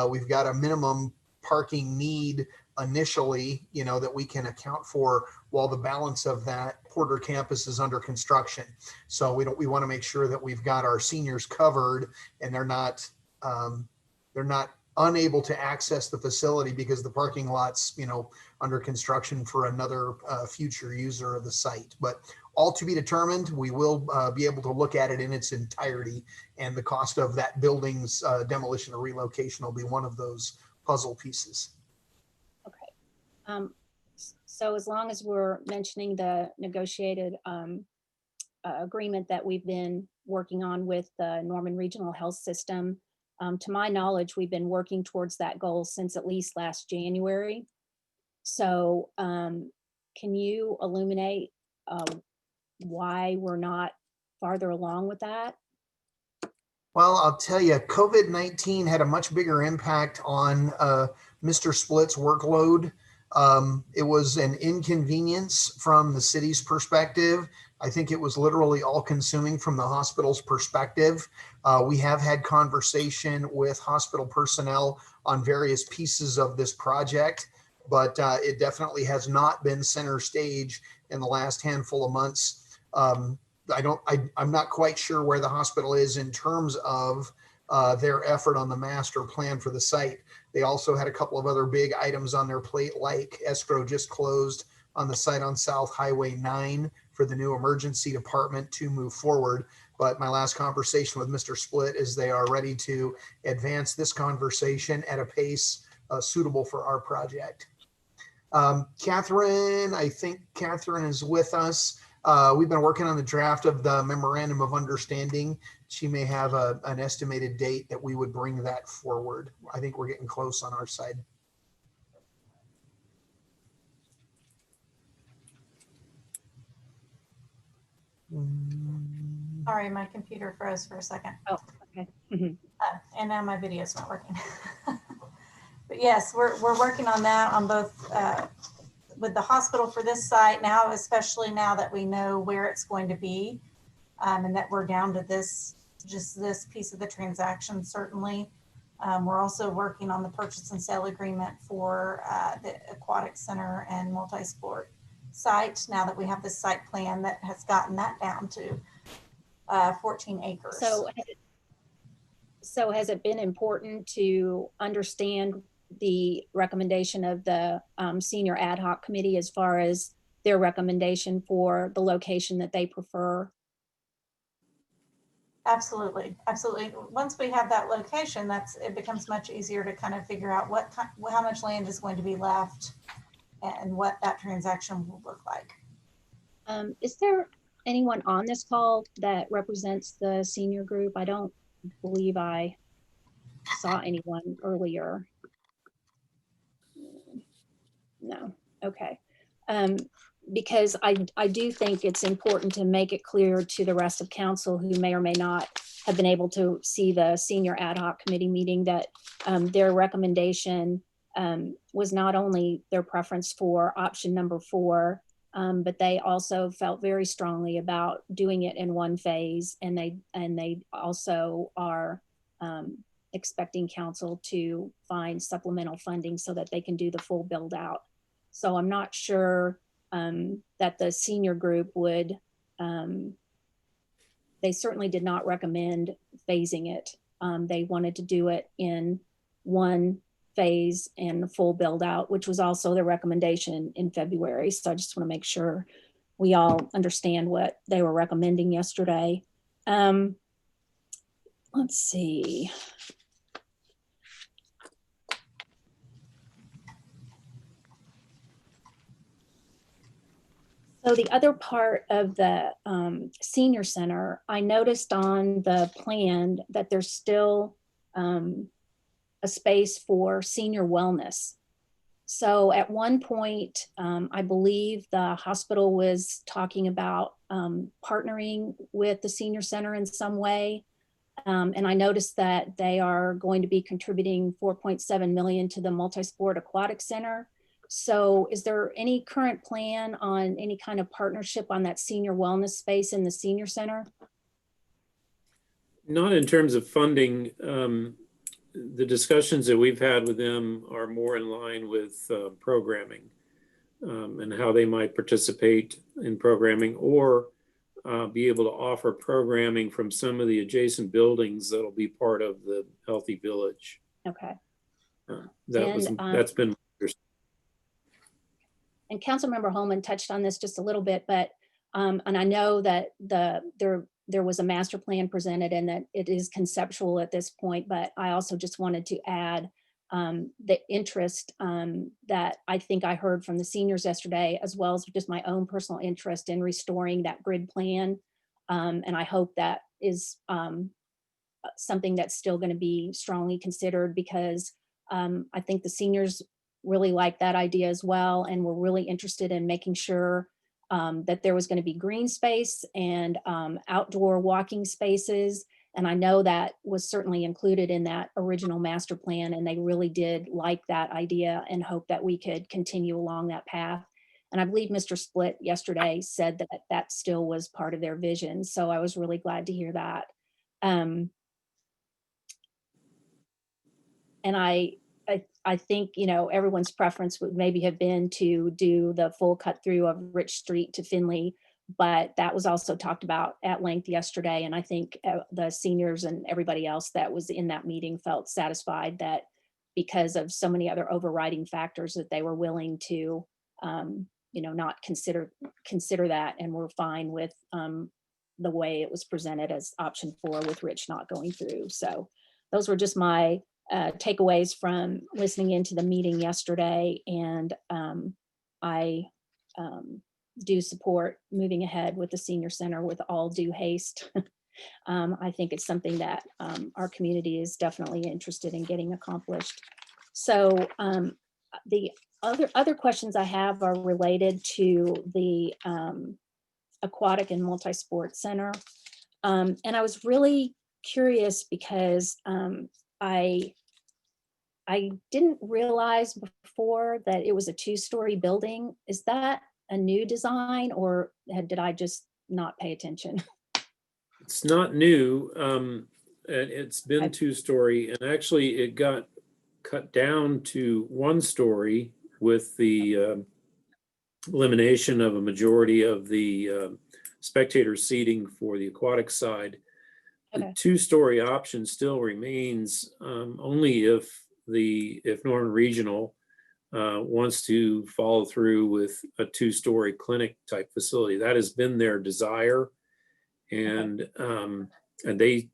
We've got a minimum parking need initially, that we can account for while the balance of that Porter campus is under construction. So we want to make sure that we've got our seniors covered and they're not unable to access the facility because the parking lot's, under construction for another future user of the site. But all to be determined. We will be able to look at it in its entirety, and the cost of that building's demolition or relocation will be one of those puzzle pieces. So as long as we're mentioning the negotiated agreement that we've been working on with the Norman Regional Health System, to my knowledge, we've been working towards that goal since at least last January. So can you illuminate why we're not farther along with that? Well, I'll tell you, COVID-19 had a much bigger impact on Mr. Splitt's workload. It was an inconvenience from the city's perspective. I think it was literally all consuming from the hospital's perspective. We have had conversation with hospital personnel on various pieces of this project, but it definitely has not been center stage in the last handful of months. I'm not quite sure where the hospital is in terms of their effort on the master plan for the site. They also had a couple of other big items on their plate, like escrow just closed on the site on South Highway 9 for the new emergency department to move forward. But my last conversation with Mr. Splitt is they are ready to advance this conversation at a pace suitable for our project. Catherine, I think Catherine is with us. We've been working on the draft of the memorandum of understanding. She may have an estimated date that we would bring that forward. I think we're getting close on our side. Sorry, my computer froze for a second. Oh, okay. And now my video's not working. But yes, we're working on that on both with the hospital for this site now, especially now that we know where it's going to be, and that we're down to just this piece of the transaction. Certainly, we're also working on the purchase and sale agreement for the aquatic center and multi-sport site. Now that we have this site plan that has gotten that down to 14 acres. So has it been important to understand the recommendation of the senior ad hoc committee as far as their recommendation for the location that they prefer? Absolutely, absolutely. Once we have that location, it becomes much easier to kind of figure out how much land is going to be left and what that transaction will look like. Is there anyone on this call that represents the senior group? I don't believe I saw anyone earlier. No, okay. Because I do think it's important to make it clear to the rest of council who may or may not have been able to see the senior ad hoc committee meeting that their recommendation was not only their preference for option number 4, but they also felt very strongly about doing it in one phase, and they also are expecting council to find supplemental funding so that they can do the full build out. So I'm not sure that the senior group would, they certainly did not recommend phasing it. They wanted to do it in one phase and the full build out, which was also the recommendation in February. So I just want to make sure we all understand what they were recommending yesterday. Let's see. So the other part of the senior center, I noticed on the plan that there's still a space for senior wellness. So at one point, I believe the hospital was talking about partnering with the senior center in some way. And I noticed that they are going to be contributing 4.7 million to the Multi-Sport Aquatic Center. So is there any current plan on any kind of partnership on that senior wellness space in the senior center? Not in terms of funding. The discussions that we've had with them are more in line with programming and how they might participate in programming, or be able to offer programming from some of the adjacent buildings that'll be part of the Healthy Village. Okay. That's been. And Councilmember Holman touched on this just a little bit, but and I know that there was a master plan presented and that it is conceptual at this point, but I also just wanted to add the interest that I think I heard from the seniors yesterday, as well as just my own personal interest in restoring that grid plan. And I hope that is something that's still going to be strongly considered, because I think the seniors really like that idea as well. And we're really interested in making sure that there was going to be green space and outdoor walking spaces. And I know that was certainly included in that original master plan, and they really did like that idea and hope that we could continue along that path. And I believe Mr. Split yesterday said that that still was part of their vision. So I was really glad to hear that. And I think, you know, everyone's preference would maybe have been to do the full cut through of Rich Street to Finley, but that was also talked about at length yesterday. And I think the seniors and everybody else that was in that meeting felt satisfied that because of so many other overriding factors that they were willing to, you know, not consider that, and were fine with the way it was presented as option 4 with Rich not going through. So those were just my takeaways from listening into the meeting yesterday. And I do support moving ahead with the senior center with all due haste. I think it's something that our community is definitely interested in getting accomplished. So the other questions I have are related to the aquatic and multi-sport center. And I was really curious because I didn't realize before that it was a 2-story building. Is that a new design, or did I just not pay attention? It's not new. It's been 2-story, and actually it got cut down to 1-story with the elimination of a majority of the spectator seating for the aquatic side. Okay. The 2-story option still remains only if Northern Regional wants to follow through with a 2-story clinic type facility. That has been their desire, and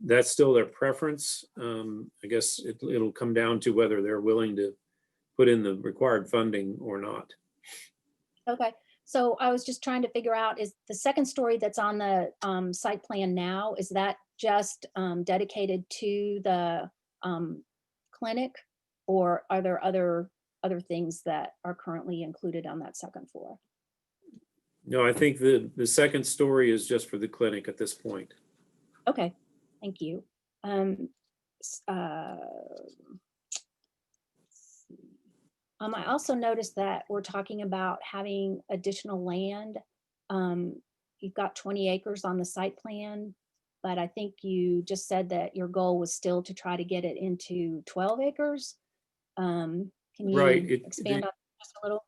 that's still their preference. I guess it'll come down to whether they're willing to put in the required funding or not. Okay, so I was just trying to figure out, is the 2nd story that's on the site plan now, is that just dedicated to the clinic, or are there other things that are currently included on that 2nd floor? No, I think the 2nd story is just for the clinic at this point. Okay, thank you. I also noticed that we're talking about having additional land. You've got 20 acres on the site plan, but I think you just said that your goal was still to try to get it into 12 acres. Can you expand on that just a little?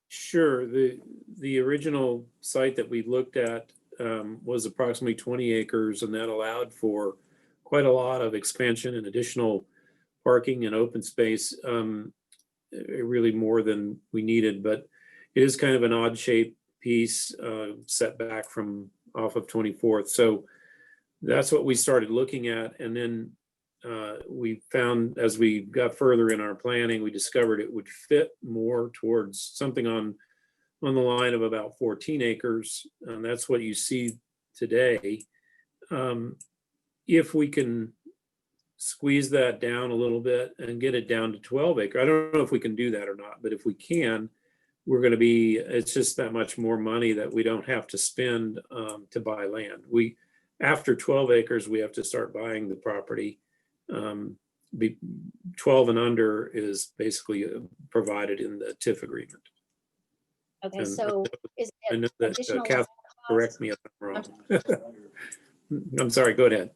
Sure. The original site that we looked at was approximately 20 acres, and that allowed for quite a lot of expansion and additional parking and open space, really more than we needed. But it is kind of an odd shaped piece set back from off of 24th. So that's what we started looking at. And then we found, as we got further in our planning, we discovered it would fit more towards something on the line of about 14 acres. And that's what you see today. If we can squeeze that down a little bit and get it down to 12 acre, I don't know if we can do that or not, but if we can, it's just that much more money that we don't have to spend to buy land. After 12 acres, we have to start buying the property. 12 and under is basically provided in the TIF agreement. Okay, And so is I it know that additional Kath, land correct cost? me if I'm wrong. I'm sorry, go ahead.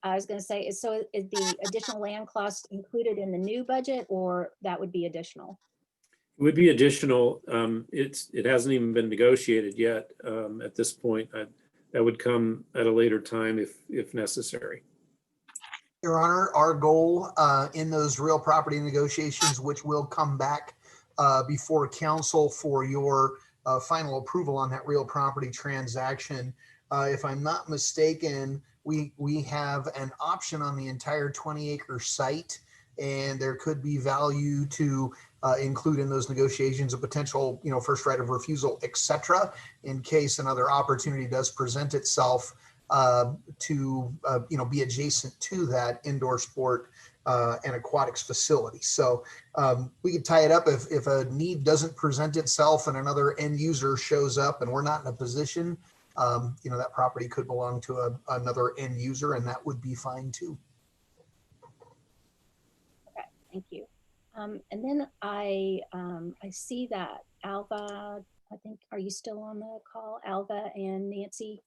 I was gonna say, is the additional land cost included in the new budget, or that would be additional? It would be additional. It hasn't even been negotiated yet at this point. That would come at a later time if necessary. Your Honor, our goal in those real property negotiations, which will come back before council for your final approval on that real property transaction. If I'm not mistaken, we have an option on the entire 20-acre site, and there could be value to include in those negotiations a potential, first right of refusal, et cetera, in case another opportunity does present itself to be adjacent to that indoor sport and aquatics facility. So we could tie it up if a need doesn't present itself and another end user shows up and we're not in a position, that property could belong to another end user, and that would be fine too. Okay, thank you. And then I see that Alva, I think, are you still on the call? Alva and Nancy?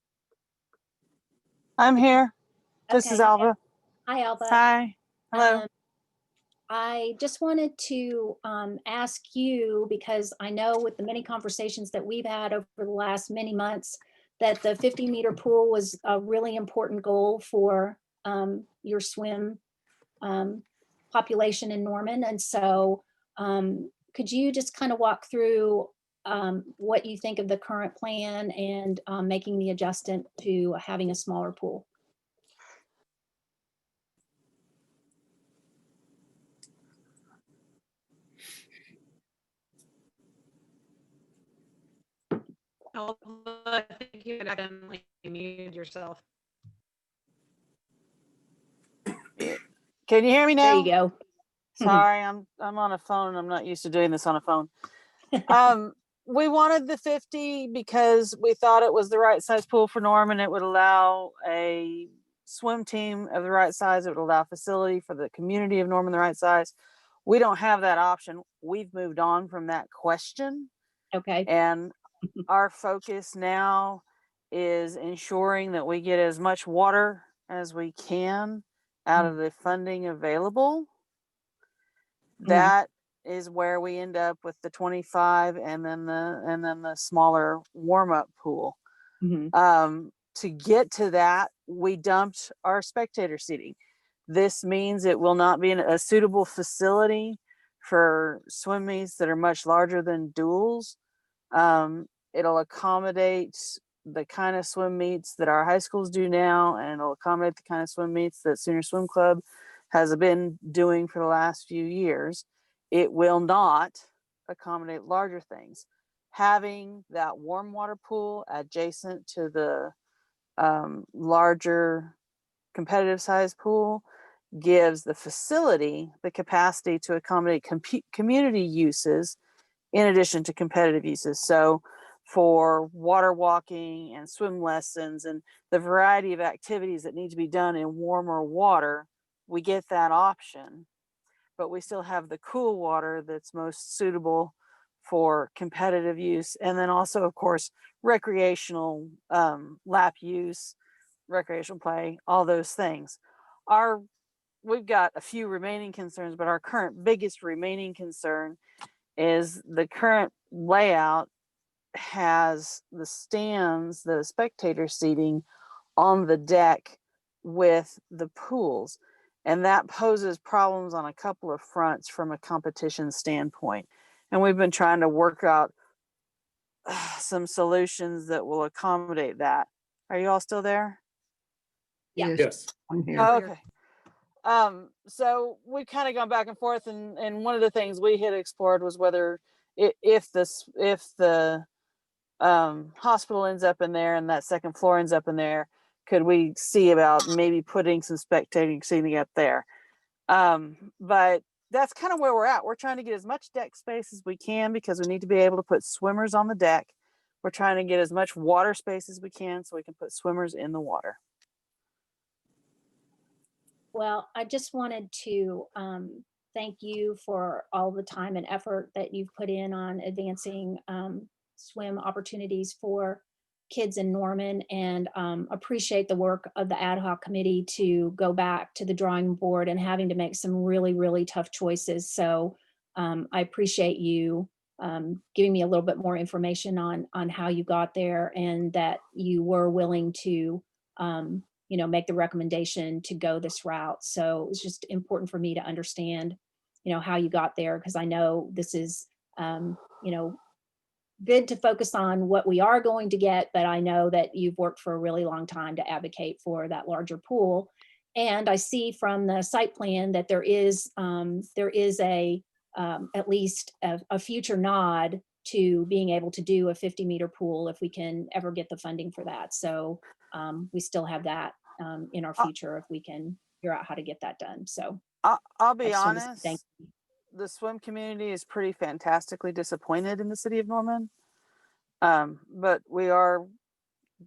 I'm here. This is Okay. Alva. Hi, Alva. Hi. Hello. I just wanted to ask you, because I know with the many conversations that we've had over the last many months, that the 50-meter pool was a really important goal for your swim population in Norman. And so could you just kind of walk through what you think of the current plan and making the adjustment to having a smaller pool? I think you had accidentally muted yourself. Can you hear me now? There you go. Sorry, I'm on a phone. I'm not used to doing this on a phone. We wanted the 50 because we thought it was the right size pool for Norman. It would allow a swim team of the right size. It would allow facility for the community of Norman the right size. We don't have that option. We've moved on from that question. Okay. And our focus now is ensuring that we get as much water as we can out of the funding available. That is where we end up with the 25 and then the smaller warm-up pool. To get to that, we dumped our spectator seating. This means it will not be a suitable facility for swim meets that are much larger than duels. It'll accommodate the kind of swim meets that our high schools do now, and it'll accommodate the kind of swim meets that Sooner Swim Club has been doing for the last few years. It will not accommodate larger things. Having that warm water pool adjacent to the larger competitive size pool gives the facility the capacity to accommodate community uses in addition to competitive uses. So for water walking and swim lessons and the variety of activities that need to be done in warmer water, we get that option, but we still have the cool water that's most suitable for competitive use. And then also, of course, recreational lap use, recreational play, all those things. We've got a few remaining concerns, but our current biggest remaining concern is the current layout has the stands, the spectator seating on the deck with the pools. And that poses problems on a couple of fronts from a competition standpoint. And we've been trying to work out some solutions that will accommodate that. Are you all still there? Yeah. Yes. I'm here. Oh, okay. So we've kind of gone back and forth, and one of the things we had explored was whether if the hospital ends up in there and that second floor ends up in there, could we see about maybe putting some spectating seating up there? But that's kind of where we're at. We're trying to get as much deck space as we can because we need to be able to put swimmers on the deck. we're trying to get as much water space as we can so we can put swimmers in the water. Well, I just wanted to thank you for all the time and effort that you've put in on advancing swim opportunities for kids in Norman, and appreciate the work of the ad hoc committee to go back to the drawing board and having to make some really, really tough choices. So I appreciate you giving me a little bit more information on how you got there, and that you were willing to make the recommendation to go this route. So it's just important for me to understand, how you got there, because I know this is, good to focus on what we are going to get, but I know that you've worked for a really long time to advocate for that larger pool. And I see from the site plan that there is a at least a future nod to being able to do a 50-meter pool if we can ever get the funding for that. So we still have that in our future if we can figure out how to get that done. So I'll be I just wanted to honest, thank you. the swim community is pretty fantastically disappointed in the city of Norman. But we are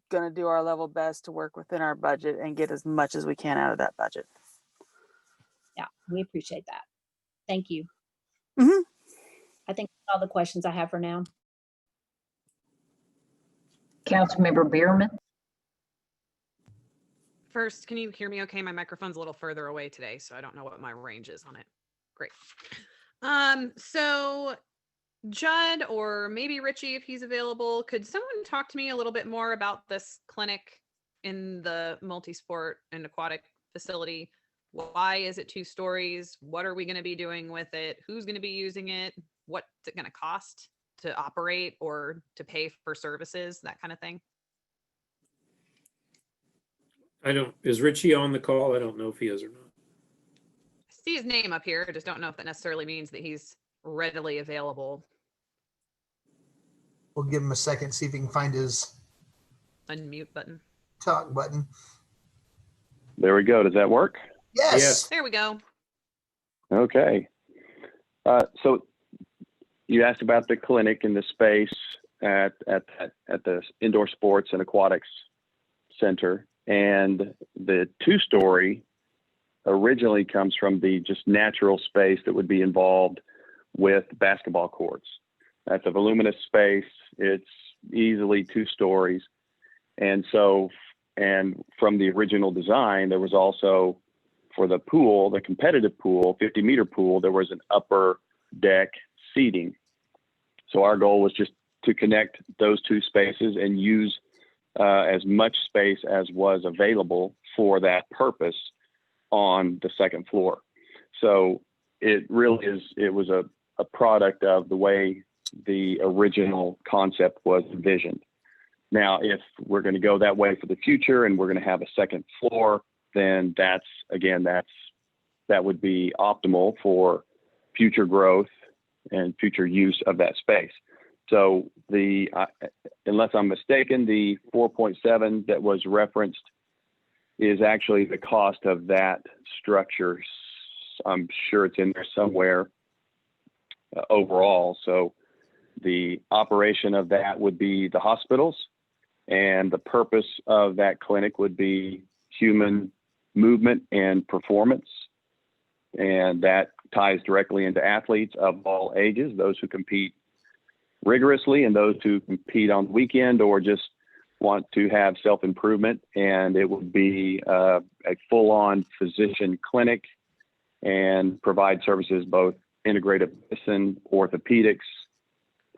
going to do our level best to work within our budget and get as much as we can out of that budget. Yeah, we appreciate that. Thank you. Mhm. I think that's all the questions I have for now. Councilmember Bierman. First, can you hear me okay? My microphone's a little further away today, so I don't know what my range is on it. Great. So Judd, or maybe Richie, if he's available, could someone talk to me a little bit more about this clinic in the multi-sport and aquatic facility? Why is it 2 stories? What are we going to be doing with it? Who's going to be using it? What's it going to cost to operate or to pay for services, that kind of thing? Is Richie on the call? I don't know if he is or not. I see his name up here. I just don't know if that necessarily means that he's readily available. We'll give him a second, see if he can find his Unmute button. talk button. There we go. Does that work? Yes. There we go. Okay. So you asked about the clinic and the space at the Indoor Sports and Aquatics Center, and the 2-story originally comes from the just natural space that would be involved with basketball courts. That's a voluminous space. It's easily 2 stories. And from the original design, there was also, for the pool, the competitive pool, 50-meter pool, there was an upper deck seating. So our goal was just to connect those 2 spaces and use as much space as was available for that purpose on the 2nd floor. So it really is, it was a product of the way the original concept was envisioned. Now, if we're going to go that way for the future and we're going to have a 2nd floor, then that would be optimal for future growth and future use of that space. So unless I'm mistaken, the 4.7 that was referenced is actually the cost of that structure. I'm sure it's in there somewhere overall. So the operation of that would be the hospitals, and the purpose of that clinic would be human movement and performance. And that ties directly into athletes of all ages, those who compete rigorously and those who compete on the weekend or just want to have self-improvement. And it would be a full-on physician clinic and provide services, both integrative medicine, orthopedics,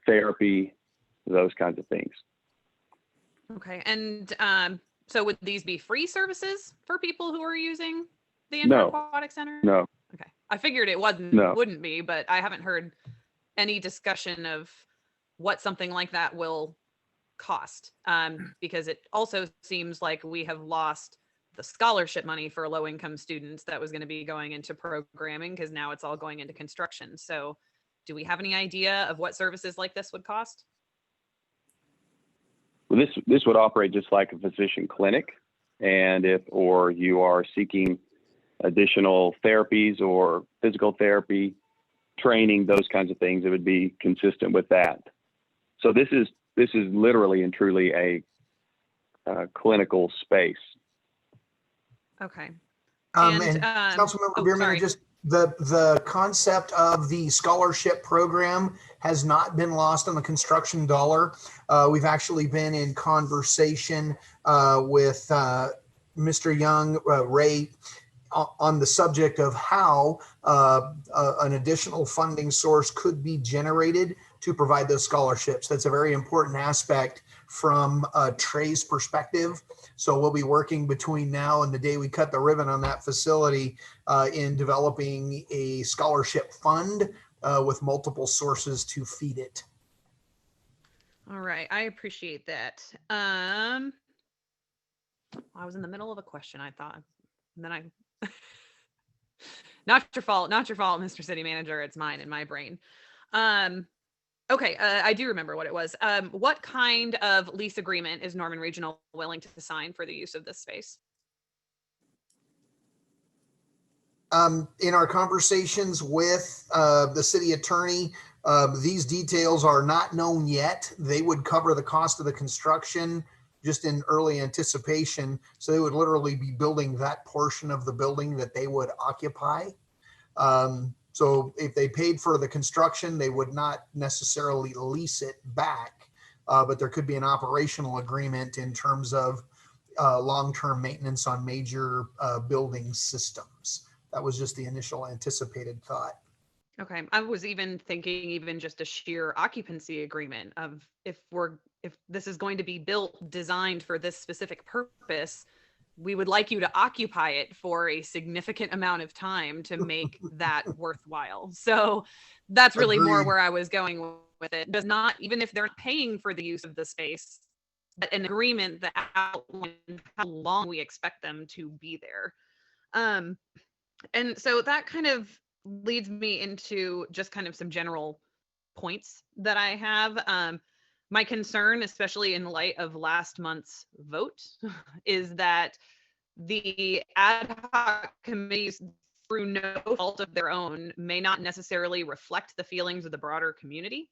therapy, those kinds of things. Okay. And so would these be free services for people who are using the Indoor Aquatic Center? No. Okay. I figured it wouldn't be, but I haven't heard any discussion of what something like that will cost. Because it also seems like we have lost the scholarship money for low-income students that was going to be going into programming, because now it's all going into construction. So do we have any idea of what services like this would cost? Well, this would operate just like a physician clinic. And if you are seeking additional therapies or physical therapy, training, those kinds of things, it would be consistent with that. So this this is literally and truly a clinical space. Okay. And Councilmember Bierman, sorry. just the concept of the scholarship program has not been lost on the construction dollar. We've actually been in conversation with Mr. Young, Ray, on the subject of how an additional funding source could be generated to provide those scholarships. That's a very important aspect from Trey's perspective. So we'll be working between now and the day we cut the ribbon on that facility in developing a scholarship fund with multiple sources to feed it. All right, I appreciate that. I was in the middle of a question, I thought, and then I not your fault, Mr. City Manager. It's mine in my brain. Okay, I do remember what it was. What kind of lease agreement is Norman Regional willing to sign for the use of this space? In our conversations with the city attorney, these details are not known yet. They would cover the cost of the construction just in early anticipation. So they would literally be building that portion of the building that they would occupy. So if they paid for the construction, they would not necessarily lease it back, but there could be an operational agreement in terms of long-term maintenance on major building systems. That was just the initial anticipated thought. Okay, I was even thinking even just a sheer occupancy agreement of if this is going to be built, designed for this specific purpose, we would like you to occupy it for a significant amount of time to make that worthwhile. So that's really more where I was going with it. Does not, even if they're paying for the use of the space, but an agreement that outlines how long we expect them to be there. And so that kind of leads me into just kind of some general points that I have. My concern, especially in light of last month's vote, is that the ad hoc committees, through no fault of their own, may not necessarily reflect the feelings of the broader community.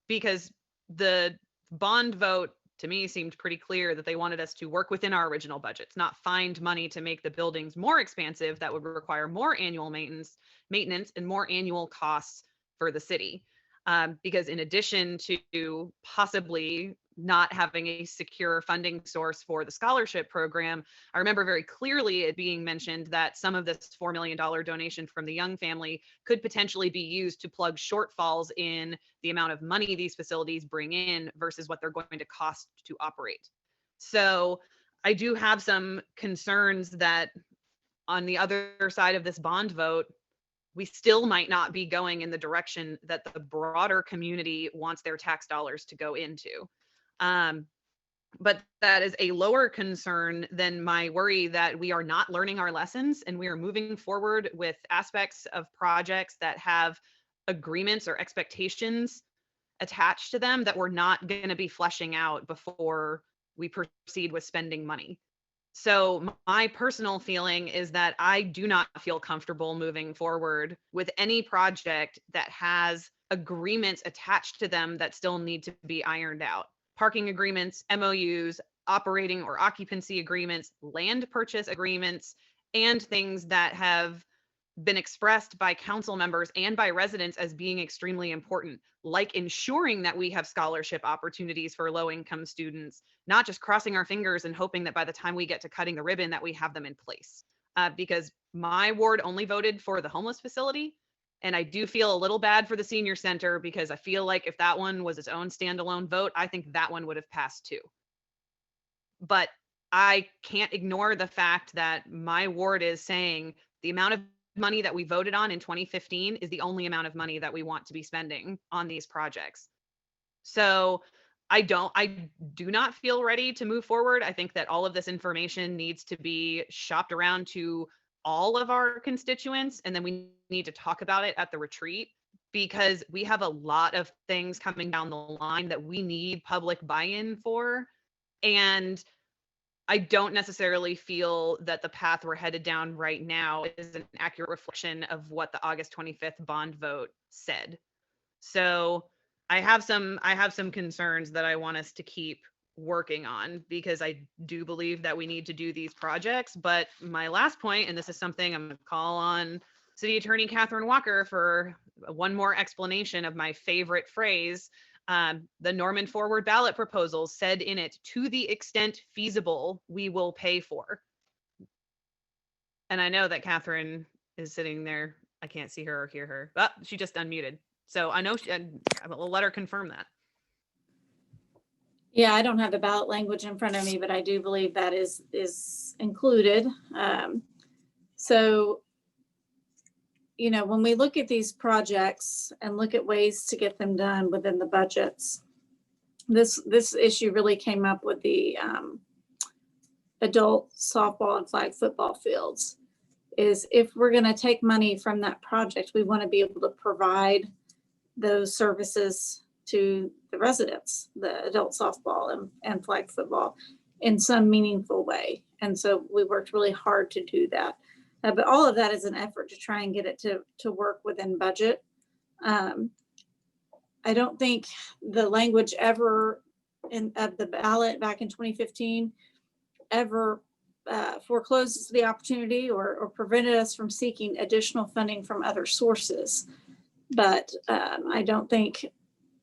Because the bond vote, to me, seemed pretty clear that they wanted us to work within our original budgets, not find money to make the buildings more expansive that would require more annual maintenance and more annual costs for the city. Because in addition to possibly not having a secure funding source for the scholarship program, I remember very clearly it being mentioned that some of this $4 million donation from the Young family could potentially be used to plug shortfalls in the amount of money these facilities bring in versus what they're going to cost to operate. So I do have some concerns that on the other side of this bond vote, we still might not be going in the direction that the broader community wants their tax dollars to go into. But that is a lower concern than my worry that we are not learning our lessons and we are moving forward with aspects of projects that have agreements or expectations attached to them that we're not going to be fleshing out before we proceed with spending money. So my personal feeling is that I do not feel comfortable moving forward with any project that has agreements attached to them that still need to be ironed out. Parking agreements, MOUs, operating or occupancy agreements, land purchase agreements, and things that have been expressed by council members and by residents as being extremely important, like ensuring that we have scholarship opportunities for low-income students, not just crossing our fingers and hoping that by the time we get to cutting the ribbon that we have them in place. Because my ward only voted for the homeless facility, and I do feel a little bad for the senior center because I feel like if that one was its own standalone vote, I think that one would have passed too. But I can't ignore the fact that my ward is saying the amount of money that we voted on in 2015 is the only amount of money that we want to be spending on these projects. So I do not feel ready to move forward. I think that all of this information needs to be shopped around to all of our constituents, and then we need to talk about it at the retreat because we have a lot of things coming down the line that we need public buy-in for. And I don't necessarily feel that the path we're headed down right now is an accurate reflection of what the August 25th bond vote said. So I have some concerns that I want us to keep working on, because I do believe that we need to do these projects. But my last point, and this is something I'm going to call on City Attorney Catherine Walker for one more explanation of my favorite phrase. The Norman Forward ballot proposal said in it, to the extent feasible, we will pay for. And I know that Catherine is sitting there. I can't see her or hear her, but she just unmuted. So I know I will let her confirm that. Yeah, I don't have the ballot language in front of me, but I do believe that is included. So, you know, when we look at these projects and look at ways to get them done within the budgets, this issue really came up with the adult softball and flag football fields. Is if we're going to take money from that project, we want to be able to provide those services to the residents, the adult softball and flag football, in some meaningful way. And so we worked really hard to do that. But all of that is an effort to try and get it to work within budget. I don't think the language ever of the ballot back in 2015 ever foreclosed the opportunity or prevented us from seeking additional funding from other sources. But I don't think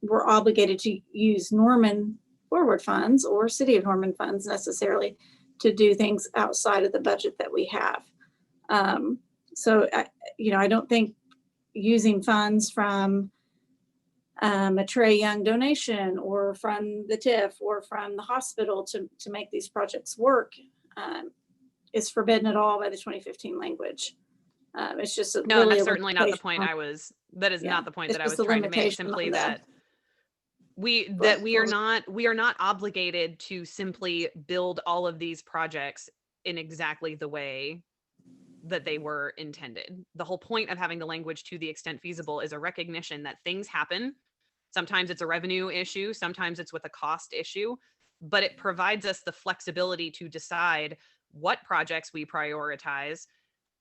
we're obligated to use Norman Forward funds or City of Norman funds necessarily to do things outside of the budget that we have. So, you know, I don't think using funds from a Trey Young donation or from the TIF or from the hospital to make these projects work is forbidden at all by the 2015 language. It's just no, really that's certainly not the point I was. That is not the point that I was trying to make. Simply that we are not obligated to simply build all of these projects in exactly the way that they were intended. The whole point of having the language to the extent feasible is a recognition that things happen. Sometimes it's a revenue issue, sometimes it's with a cost issue, but it provides us the flexibility to decide what projects we prioritize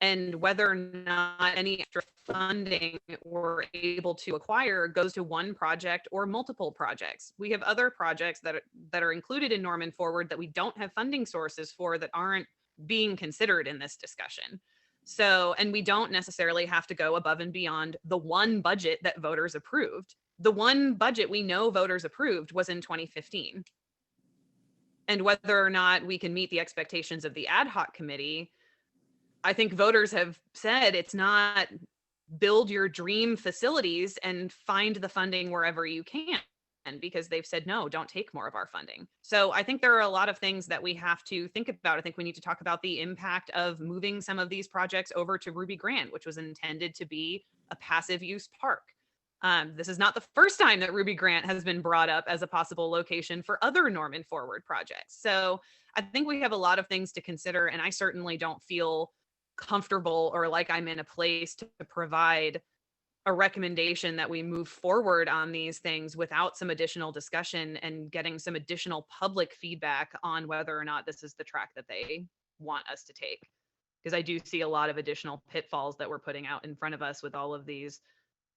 and whether or not any extra funding we're able to acquire goes to one project or multiple projects. We have other projects that are included in Norman Forward that we don't have funding sources for that aren't being considered in this discussion. So, and we don't necessarily have to go above and beyond the one budget that voters approved. The one budget we know voters approved was in 2015. And whether or not we can meet the expectations of the ad hoc committee, I think voters have said it's not build your dream facilities and find the funding wherever you can, because they've said, no, don't take more of our funding. So I think there are a lot of things that we have to think about. I think we need to talk about the impact of moving some of these projects over to Ruby Grant, which was intended to be a passive use park. This is not the first time that Ruby Grant has been brought up as a possible location for other Norman Forward projects. So I think we have a lot of things to consider, and I certainly don't feel comfortable or like I'm in a place to provide a recommendation that we move forward on these things without some additional discussion and getting some additional public feedback on whether or not this is the track that they want us to take. Because I do see a lot of additional pitfalls that we're putting out in front of us with all of these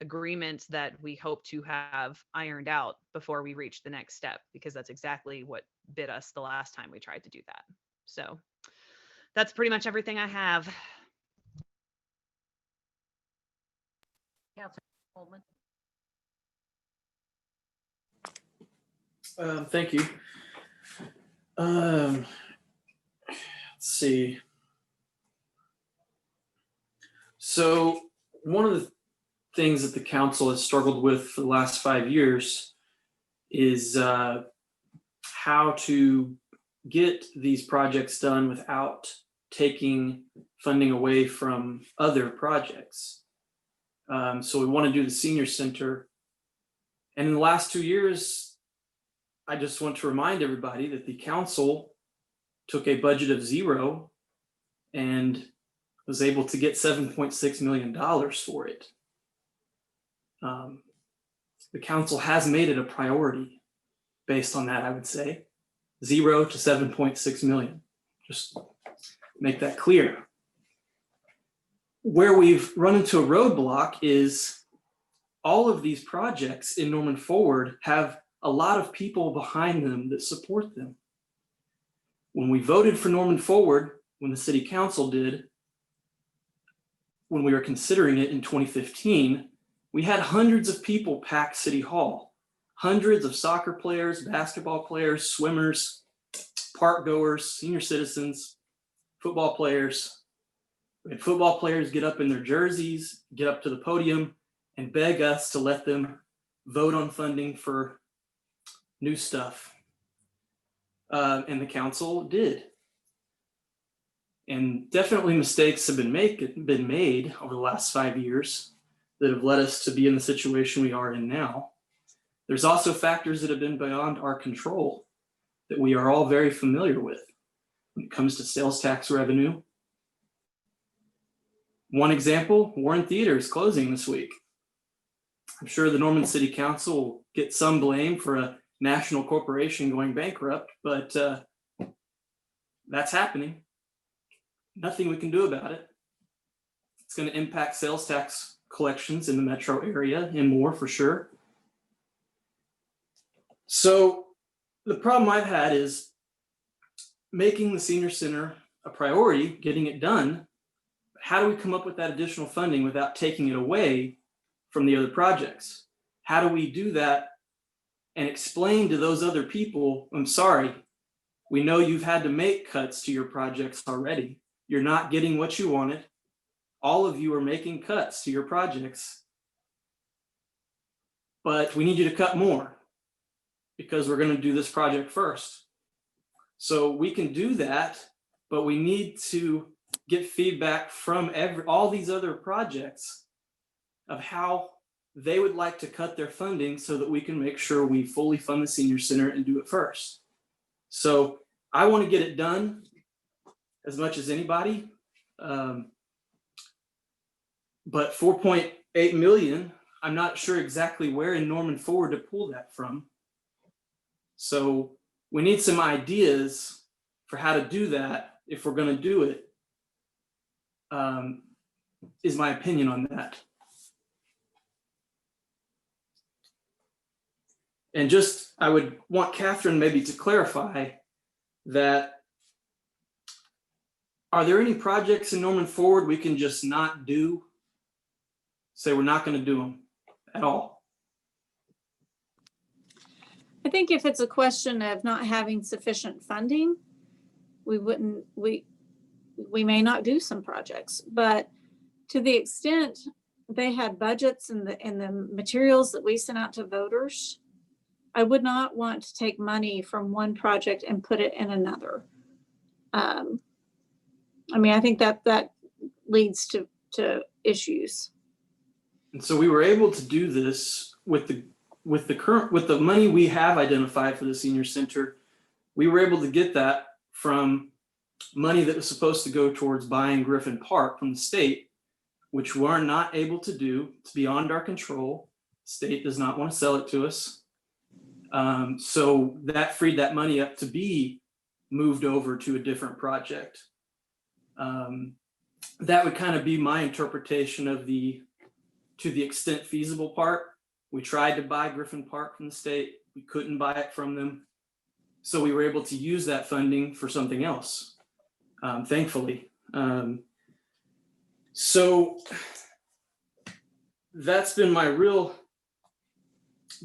agreements that we hope to have ironed out before we reach the next step, because that's exactly what bit us the last time we tried to do that. So that's pretty much everything I have. Thank you. Let's see. So one of the things that the council has struggled with for the last 5 years is how to get these projects done without taking funding away from other projects. So we want to do the senior center. And in the last 2 years, I just want to remind everybody that the council took a budget of 0 and was able to get $7.6 million for it. The council has made it a priority based on that, I would say. 0 to 7.6 million. Just make that clear. Where we've run into a roadblock is all of these projects in Norman Forward have a lot of people behind them that support them. When we voted for Norman Forward, when the city council did, when we were considering it in 2015, we had hundreds of people pack City Hall, hundreds of soccer players, basketball players, swimmers, park goers, senior citizens, football players. We had football players get up in their jerseys, get up to the podium and beg us to let them vote on funding for new stuff. And the council did. And definitely mistakes have been made over the last 5 years that have led us to be in the situation we are in now. There's also factors that have been beyond our control that we are all very familiar with when it comes to sales tax revenue. One example, Warren Theater is closing this week. I'm sure the Norman City Council will get some blame for a national corporation going bankrupt, but that's happening. Nothing we can do about it. It's going to impact sales tax collections in the metro area and more for sure. So the problem I've had is making the senior center a priority, getting it done. How do we come up with that additional funding without taking it away from the other projects? How do we do that and explain to those other people, I'm sorry, we know you've had to make cuts to your projects already. You're not getting what you wanted. All of you are making cuts to your projects, but we need you to cut more because we're going to do this project first. So we can do that, but we need to get feedback from all these other projects of how they would like to cut their funding so that we can make sure we fully fund the senior center and do it first. So I want to get it done as much as anybody. But 4.8 million, I'm not sure exactly where in Norman Forward to pull that from. So we need some ideas for how to do that if we're going to do it, is my opinion on that. And just, I would want Catherine maybe to clarify that, are there any projects in Norman Forward we can just not do? Say we're not going to do them at all. I think if it's a question of not having sufficient funding, we may not do some projects, but to the extent they had budgets and the materials that we sent out to voters, I would not want to take money from one project and put it in another. I mean, I think that leads to issues. And so we were able to do this with the money we have identified for the senior center. We were able to get that from money that was supposed to go towards buying Griffin Park from the state, which we're not able to do. It's beyond our control. State does not want to sell it to us. So that freed that money up to be moved over to a different project. That would kind of be my interpretation of to the extent feasible part. We tried to buy Griffin Park from the state. We couldn't buy it from them. So we were able to use that funding for something else, thankfully. So that's been my real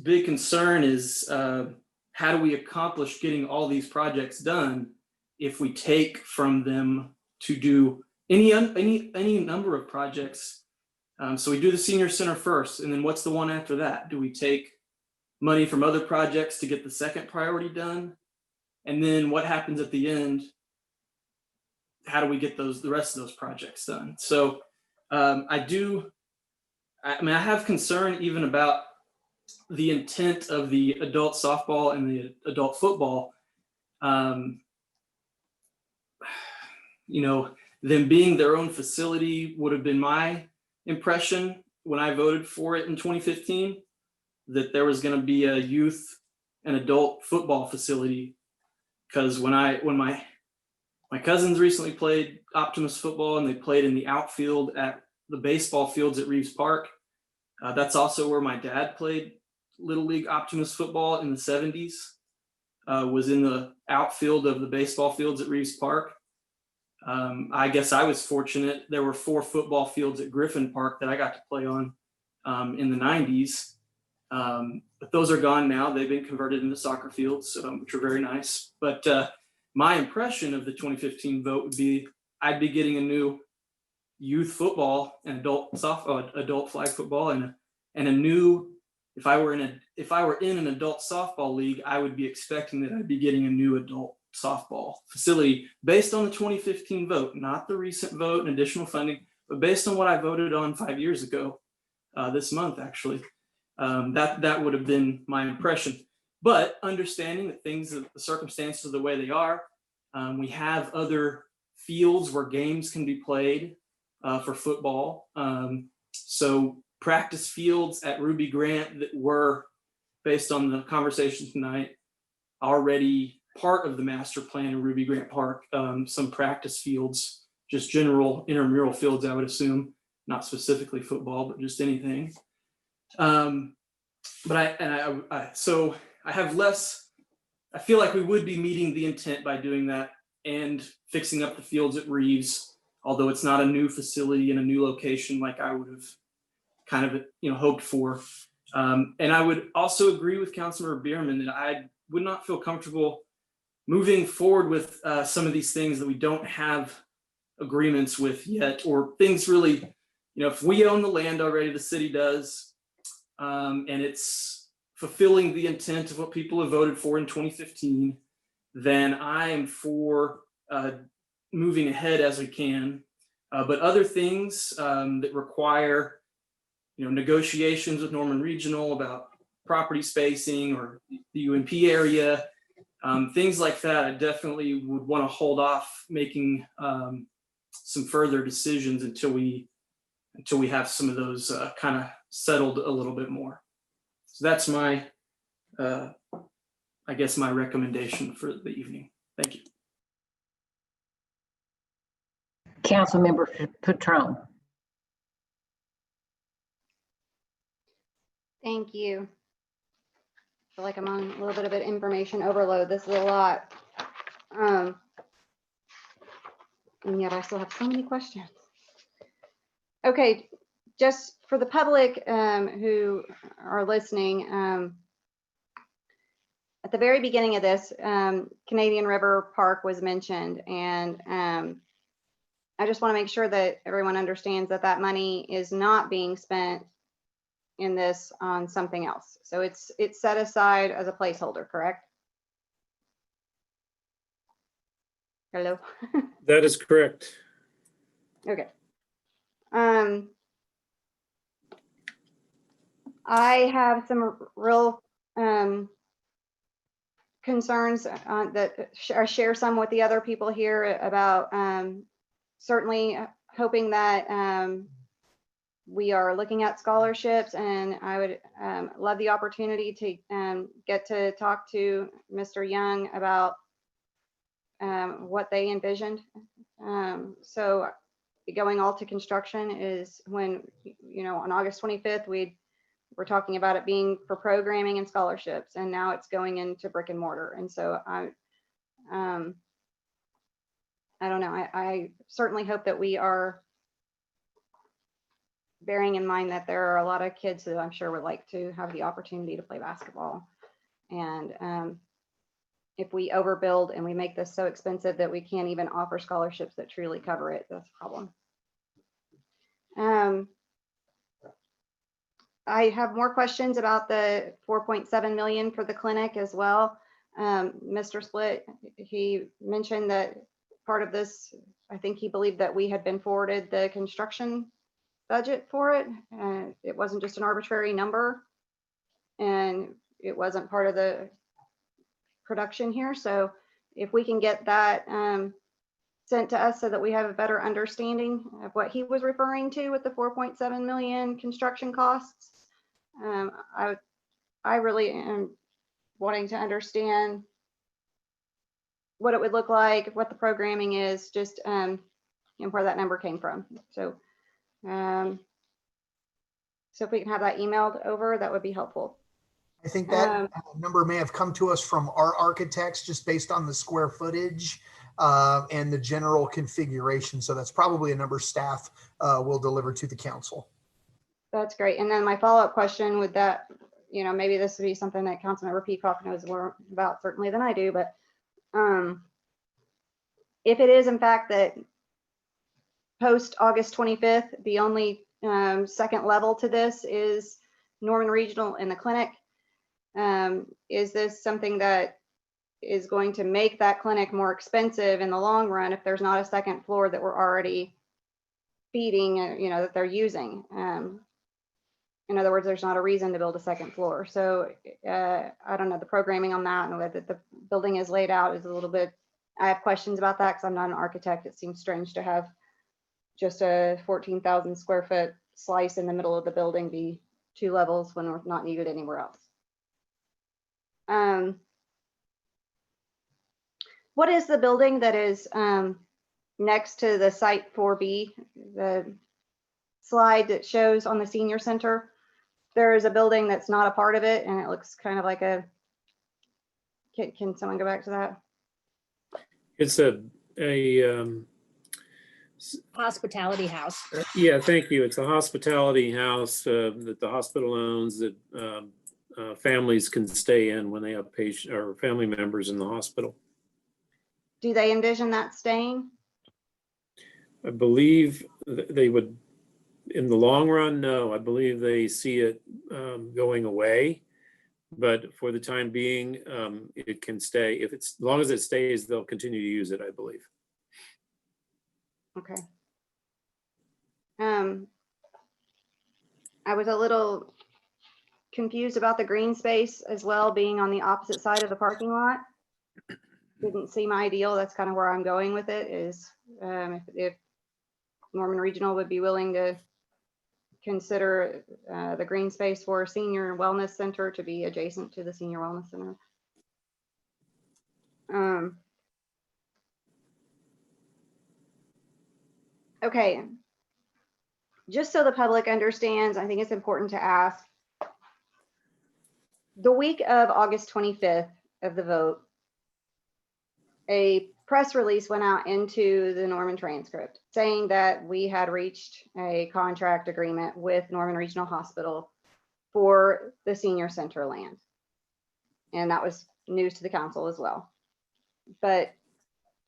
big concern is how do we accomplish getting all these projects done if we take from them to do any number of projects. So we do the senior center first, and then what's the one after that? Do we take money from other projects to get the second priority done? And then what happens at the end? How do we get the rest of those projects done? So I have concern even about the intent of the adult softball and the adult football. Them being their own facility would have been my impression when I voted for it in 2015, that there was going to be a youth and adult football facility. Because when my cousins recently played Optimus football and they played in the outfield at the baseball fields at Reeves Park, That's also where my dad played Little League Optimus football in the 70s. Was in the outfield of the baseball fields at Reeves Park. I guess I was fortunate. There were 4 football fields at Griffin Park that I got to play on in the 90s. But those are gone now. They've been converted into soccer fields, which are very nice. But my impression of the 2015 vote would be I'd be getting a new youth football and adult flag football and a new. If I were in an adult softball league, I would be expecting that I'd be getting a new adult softball facility based on the 2015 vote, not the recent vote and additional funding, but based on what I voted on 5 years ago, this month actually. That would have been my impression. But understanding that the circumstances are the way they are, we have other fields where games can be played for football. So practice fields at Ruby Grant that were, based on the conversation tonight, already part of the master plan in Ruby Grant Park. Some practice fields, just general intramural fields, I would assume, not specifically football, but just anything. But I have less. I feel like we would be meeting the intent by doing that and fixing up the fields at Reeves, although it's not a new facility in a new location like I would have kind of hoped for. And I would also agree with Councilmember Bierman that I would not feel comfortable moving forward with some of these things that we don't have agreements with yet, or things really, if we own the land already, the city does, and it's fulfilling the intent of what people have voted for in 2015, then I am for moving ahead as we can. But other things that require negotiations with Norman Regional about property spacing or the UNP area, things like that, I definitely would want to hold off making some further decisions until we have some of those kind of settled a little bit more. So that's my, I guess, my recommendation for the evening. Thank you. Councilmember Patron. Thank you. I feel like I'm on a little bit of an information overload. This is a lot. And yet I still have so many questions. Okay, just for the public who are listening, at the very beginning of this, Canadian River Park was mentioned, and I just want to make sure that everyone understands that that money is not being spent in this on something else. So it's set aside as a placeholder, correct? Hello? That is correct. Okay. I have some real concerns that I share some with the other people here about certainly hoping that we are looking at scholarships, and I would love the opportunity to get to talk to Mr. Young about what they envisioned. So going all to construction is when, on August 25th, we're talking about it being for programming and scholarships, and now it's going into brick and mortar. And so I don't know, I certainly hope that we are bearing in mind that there are a lot of kids that I'm sure would like to have the opportunity to play basketball. And if we overbuild and we make this so expensive that we can't even offer scholarships that truly cover it, that's a problem. I have more questions about the 4.7 million for the clinic as well. Mr. Split, he mentioned that part of this, I think he believed that we had been forwarded the construction budget for it. It wasn't just an arbitrary number, and it wasn't part of the production here. So if we can get that sent to us so that we have a better understanding of what he was referring to with the 4.7 million construction costs, I really am wanting to understand what it would look like, what the programming is, just and where that number came from. So So if we can have that emailed over, that would be helpful. I think that number may have come to us from our architects just based on the square footage and the general configuration. So that's probably a number staff will deliver to the council. That's great. And then my follow-up question with that, you know, maybe this would be something that Councilmember Peacock knows more about certainly than I do, but if it is in fact that post August 25th, the only second level to this is Norman Regional and the clinic, is this something that is going to make that clinic more expensive in the long run if there's not a second floor that we're already feeding, you know, that they're using? In other words, there's not a reason to build a second floor. So I don't know, the programming on that and the way that the building is laid out is a little bit, I have questions about that because I'm not an architect. It seems strange to have just a 14,000 square foot slice in the middle of the building be 2 levels when we're not needed anywhere else. What is the building that is next to the site 4B, the slide that shows on the senior center? There is a building that's not a part of it, and it looks kind of like a, can someone go back to that? It's a Hospitality house. yeah, thank you. It's a hospitality house that the hospital owns that families can stay in when they have patient or family members in the hospital. Do they envision that staying? I believe they would, in the long run, no. I believe they see it going away, but for the time being, it can stay. If it's, as long as it stays, they'll continue to use it, I believe. Okay. I was a little confused about the green space as well, being on the opposite side of the parking lot. Didn't seem ideal. That's kind of where I'm going with it, is if Norman Regional would be willing to consider the green space for a senior wellness center to be adjacent to the senior wellness center. Okay, just so the public understands, I think it's important to ask, the week of August 25th of the vote, a press release went out into the Norman Transcript saying that we had reached a contract agreement with Norman Regional Hospital for the senior center land. And that was news to the council as well. But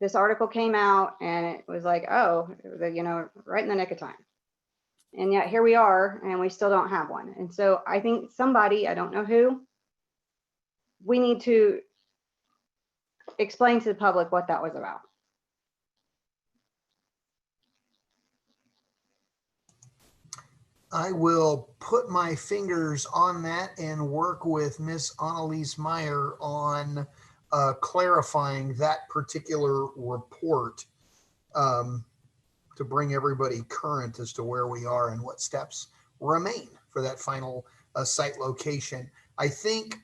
this article came out and it was like, oh, you know, right in the nick of time. And yet here we are and we still don't have one. And so I think somebody, I don't know who, we need to explain to the public what that was about. I will put my fingers on that and work with Miss Annalise Meyer on clarifying that particular report to bring everybody current as to where we are and what steps remain for that final site location. I think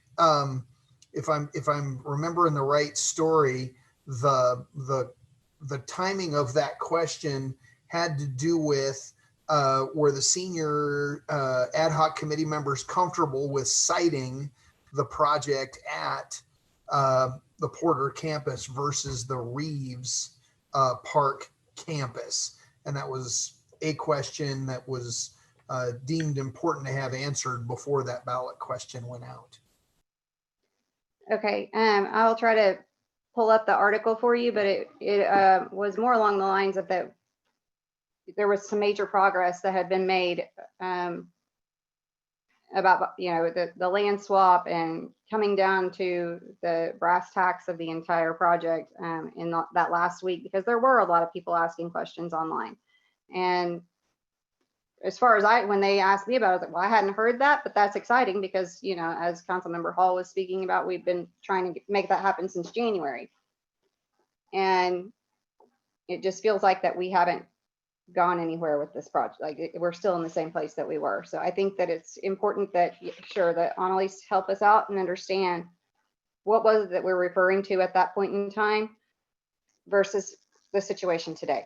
if I'm remembering the right story, the timing of that question had to do with were the senior ad hoc committee members comfortable with citing the project at the Porter campus versus the Reeves Park campus? And that was a question that was deemed important to have answered before that ballot question went out. Okay, I'll try to pull up the article for you, but it was more along the lines of that there was some major progress that had been made about, you know, the land swap and coming down to the brass tacks of the entire project in that last week, because there were a lot of people asking questions online. And as far as when they asked me about it, I was like, well, I hadn't heard that, but that's exciting because, you know, as Councilmember Hall was speaking about, we've been trying to make that happen since January. And it just feels like that we haven't gone anywhere with this project. Like we're still in the same place that we were. So I think that it's important that, sure, that Annalise help us out and understand what was it that we're referring to at that point in time versus the situation today.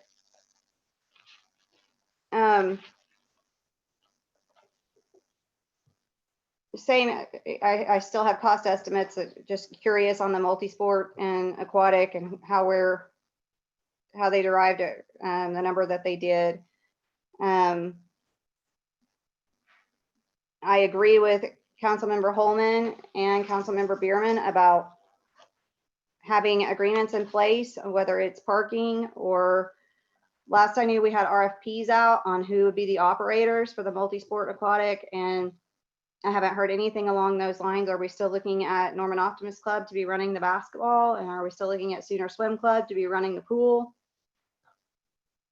same, I still have cost estimates, just curious on the multi-sport and aquatic and how they derived it, the number that they did. I agree with Councilmember Holman and Councilmember Bierman about having agreements in place, whether it's parking or last I knew we had RFPs out on who would be the operators for the multi-sport aquatic, and I haven't heard anything along those lines. Are we still looking at Norman Optimist Club to be running the basketball? And are we still looking at Sooner Swim Club to be running the pool?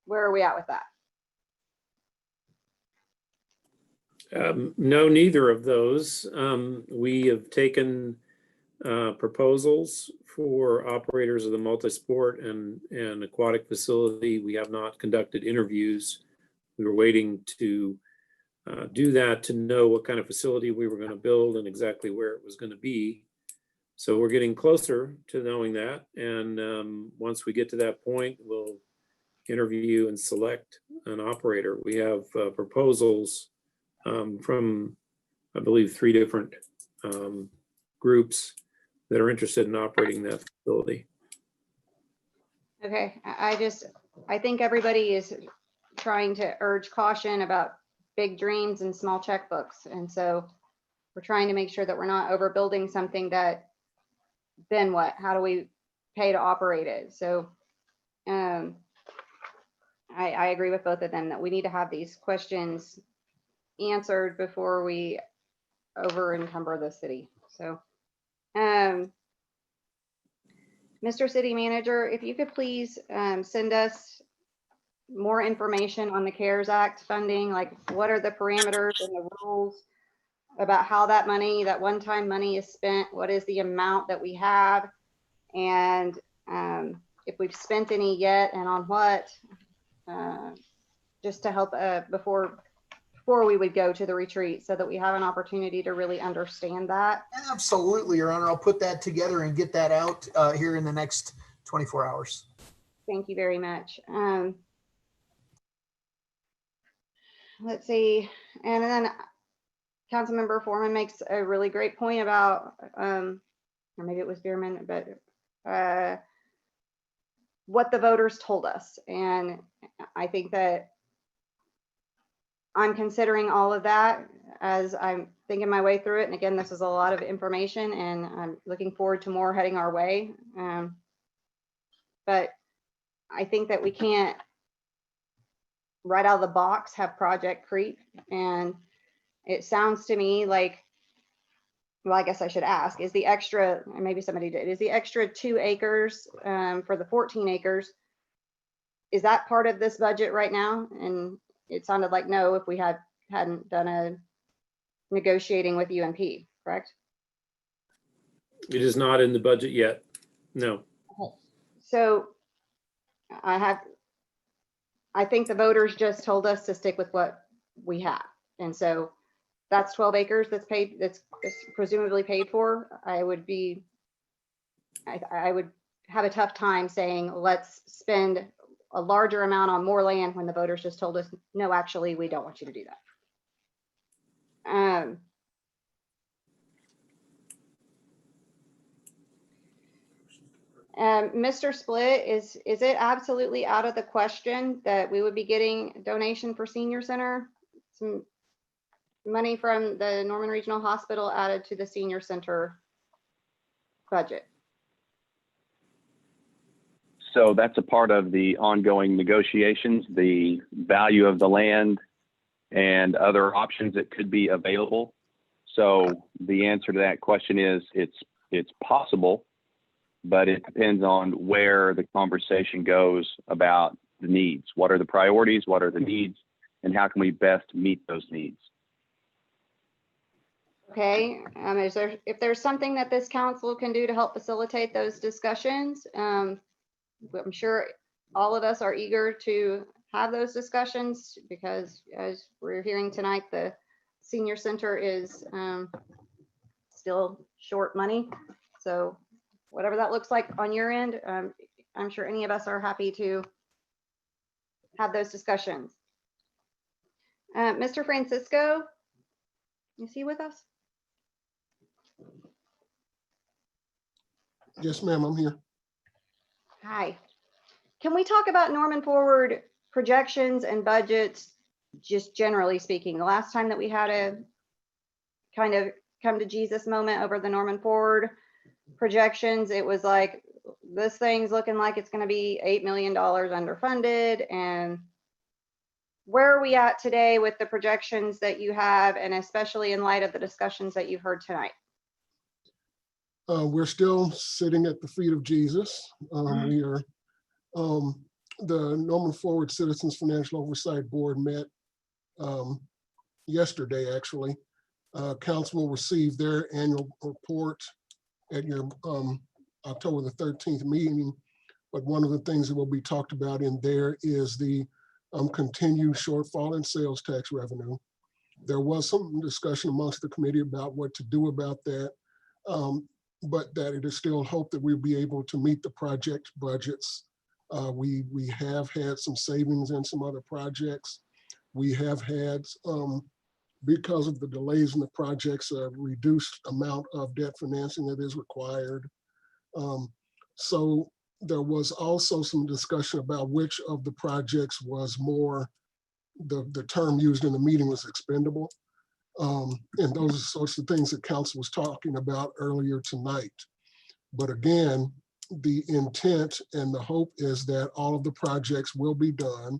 Where are we at with that? No, neither of those. We have taken proposals for operators of the multi-sport and aquatic facility. We have not conducted interviews. We were waiting to do that to know what kind of facility we were going to build and exactly where it was going to be. So we're getting closer to knowing that. And once we get to that point, we'll interview and select an operator. We have proposals from, I believe, 3 different groups that are interested in operating that facility. Okay, I think everybody is trying to urge caution about big dreams and small checkbooks. And so we're trying to make sure that we're not overbuilding something that, then what? How do we pay to operate it? So I agree with both of them that we need to have these questions answered before we over encumber the city. So Mr. City Manager, if you could please send us more information on the CARES Act funding, like what are the parameters and the rules about how that money, that one-time money is spent, what is the amount that we have, and if we've spent any yet and on what, just to help before we would go to the retreat so that we have an opportunity to really understand that. Absolutely, Your Honor. I'll put that together and get that out here in the next 24 hours. Thank you very much. Let's see. And then Councilmember Foreman makes a really great point about, or maybe it was Bierman, but what the voters told us. And I think that I'm considering all of that as I'm thinking my way through it. And again, this is a lot of information and I'm looking forward to more heading our way. But I think that we can't right out of the box have project creep. And it sounds to me like, well, I guess I should ask, is the extra, and maybe somebody did, is the extra 2 acres for the 14 acres, is that part of this budget right now? And it sounded like no, if we hadn't done a negotiating with UNP, correct? It is not in the budget yet. No. So I think the voters just told us to stick with what we have. And so that's 12 acres that's paid, that's presumably paid for. I would have a tough time saying, let's spend a larger amount on more land when the voters just told us, no, actually, we don't want you to do that. Mr. Split, is it absolutely out of the question that we would be getting a donation for senior center? Some money from the Norman Regional Hospital added to the senior center budget. So that's a part of the ongoing negotiations, the value of the land and other options that could be available. So the answer to that question is it's possible, but it depends on where the conversation goes about the needs. What are the priorities? What are the needs? And how can we best meet those needs? Okay, if there's something that this council can do to help facilitate those discussions, I'm sure all of us are eager to have those discussions because as we're hearing tonight, the senior center is still short money. So whatever that looks like on your end, I'm sure any of us are happy to have those discussions. Mr. Francisco, is he with us? Yes, ma'am, I'm here. Hi. Can we talk about Norman Forward projections and budgets, just generally speaking? The last time that we had a kind of come to Jesus moment over the Norman Forward projections, it was like, this thing's looking like it's going to be $8 million underfunded. And where are we at today with the projections that you have, and especially in light of the discussions that you've heard tonight? We're still sitting at the feet of Jesus. We are, the Norman Forward Citizens Financial Oversight Board met yesterday, actually. Council will receive their annual report at your October the 13th meeting. But one of the things that will be talked about in there is the continued shortfall in sales tax revenue. There was some discussion amongst the committee about what to do about that, but that it is still hope that we'll be able to meet the project budgets. We have had some savings in some other projects. We have had, because of the delays in the projects, a reduced amount of debt financing that is required. So there was also some discussion about which of the projects was more, the term used in the meeting was expendable. And those are sorts of things that council was talking about earlier tonight. But again, the intent and the hope is that all of the projects will be done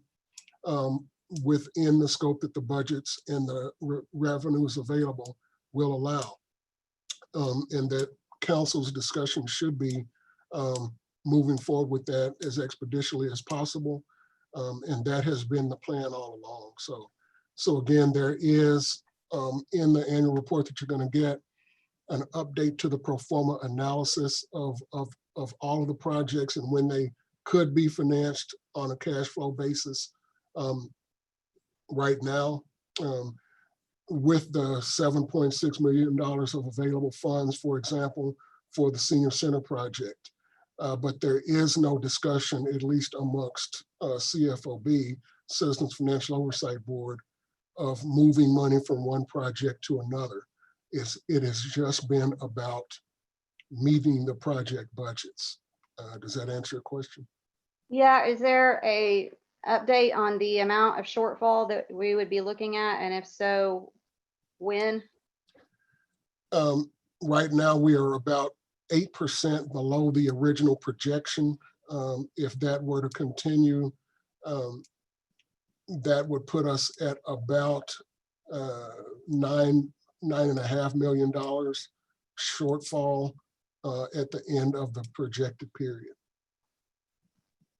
within the scope that the budgets and the revenues available will allow. And that council's discussion should be moving forward with that as expeditiously as possible. And that has been the plan all along. So again, there is in the annual report that you're going to get an update to the pro forma analysis of all of the projects and when they could be financed on a cash flow basis right now, with the $7.6 million of available funds, for example, for the senior center project. But there is no discussion, at least amongst CFOB, Citizens Financial Oversight Board, of moving money from one project to another. It has just been about meeting the project budgets. Does that answer your question? Yeah, is there a update on the amount of shortfall that we would be looking at? And if so, when? Right now, we are about 8% below the original projection. If that were to continue, that would put us at about $9.5 million shortfall at the end of the projected period.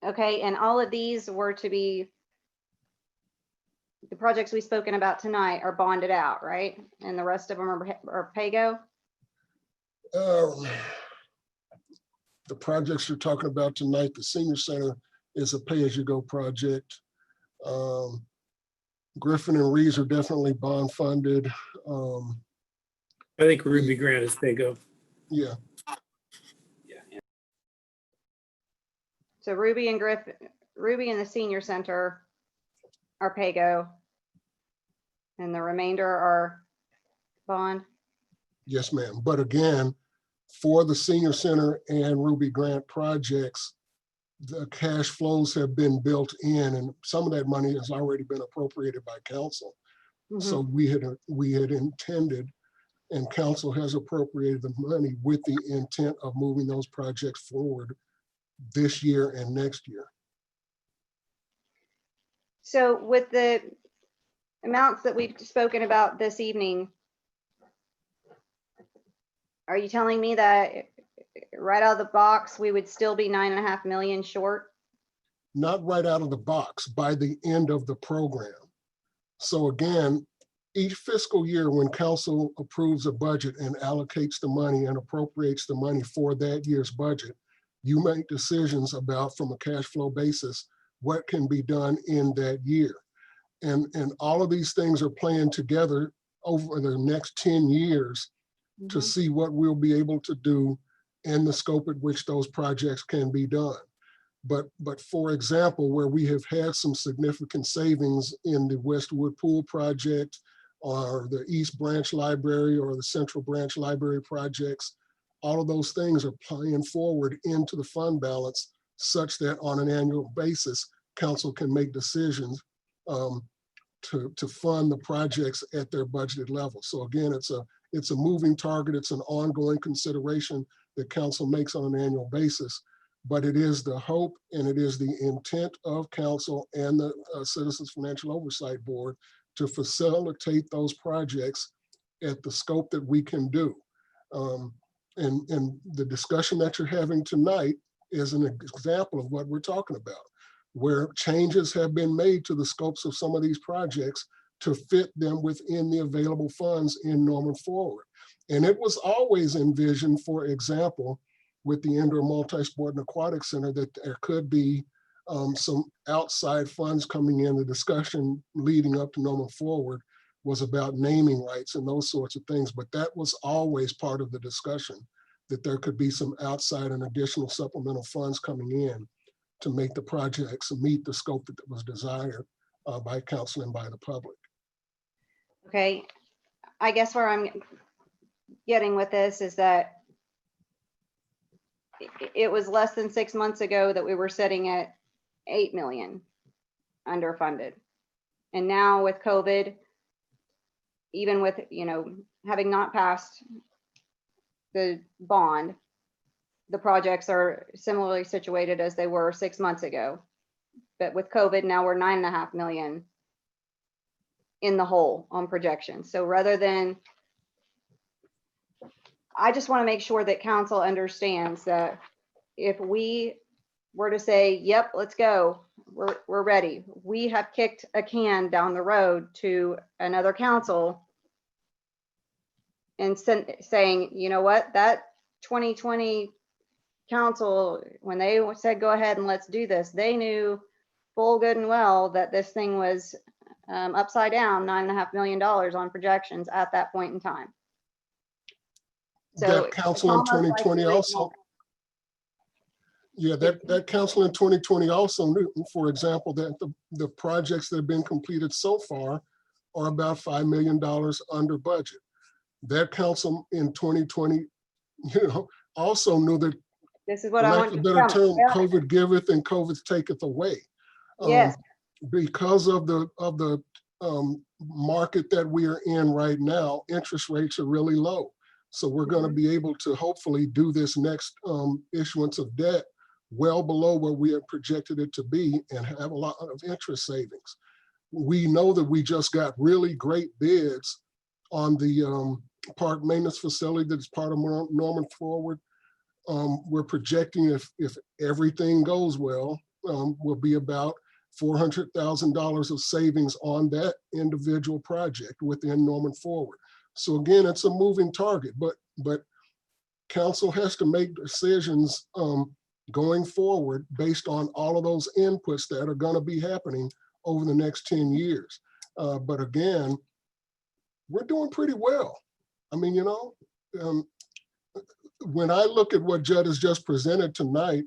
Okay, and all of these were to be, the projects we've spoken about tonight are bonded out, right? And the rest of them are pay-go? The projects you're talking about tonight, the senior center is a pay-as-you-go project. Griffin and Reeves are definitely bond funded. I think Ruby Grant is pay-go. Yeah. So Ruby and the senior center are pay-go, and the remainder are bond? Yes, ma'am. But again, for the senior center and Ruby Grant projects, the cash flows have been built in, and some of that money has already been appropriated by council. Mm-hmm. So we had intended, and council has appropriated the money with the intent of moving those projects forward this year and next year. So with the amounts that we've spoken about this evening, are you telling me that right out of the box, we would still be $9.5 million short? Not right out of the box, by the end of the program. So again, each fiscal year when council approves a budget and allocates the money and appropriates the money for that year's budget, you make decisions about, from a cash flow basis, what can be done in that year. And all of these things are playing together over the next 10 years to see what we'll be able to do and the scope at which those projects can be done. But for example, where we have had some significant savings in the Westwood Pool project, or the East Branch Library or the Central Branch Library projects. All of those things are playing forward into the fund balance such that on an annual basis, council can make decisions to fund the projects at their budgeted level. So again, it's a moving target. It's an ongoing consideration that council makes on an annual basis, but it is the hope and it is the intent of council and the Citizens Financial Oversight Board to facilitate those projects at the scope that we can do. And the discussion that you're having tonight is an example of what we're talking about, where changes have been made to the scopes of some of these projects to fit them within the available funds in Norman Forward. And it was always envisioned, for example, with the Indoor Multi-Sport and Aquatic Center, that there could be some outside funds coming in. The discussion leading up to Norman Forward was about naming rights and those sorts of things, but that was always part of the discussion, that there could be some outside and additional supplemental funds coming in to make the projects meet the scope that was desired by council and by the public. Okay, I guess where I'm getting with this is that it was less than 6 months ago that we were sitting at 8 million underfunded. And now with COVID, even with, having not passed the bond, the projects are similarly situated as they were 6 months ago. But with COVID, now we're 9.5 million in the hole on projections. So rather than, I just want to make sure that council understands that if we were to say, yep, let's go, we're ready, we have kicked a can down the road to another council and saying, you know what, that 2020 council, when they said, go ahead and let's do this, they knew full good and well that this thing was upside down, $9.5 million on projections at that point in time. So that council in 2020 also, that council in 2020 also knew, for example, that the projects that have been completed so far are about $5 million under budget. That council in 2020, also knew that, this is what I want for to lack of a better term, tell COVID giveth and COVID taketh away. Yes. Because of the market that we are in right now, interest rates are really low. So we're going to be able to hopefully do this next issuance of debt well below where we have projected it to be and have a lot of interest savings. We know that we just got really great bids on the park maintenance facility that's part of Norman Forward. We're projecting, if everything goes well, will be about $400,000 of savings on that individual project within Norman Forward. So again, it's a moving target, but council has to make decisions going forward based on all of those inputs that are going to be happening over the next 10 years. But again, we're doing pretty well. I mean, when I look at what Judd has just presented tonight,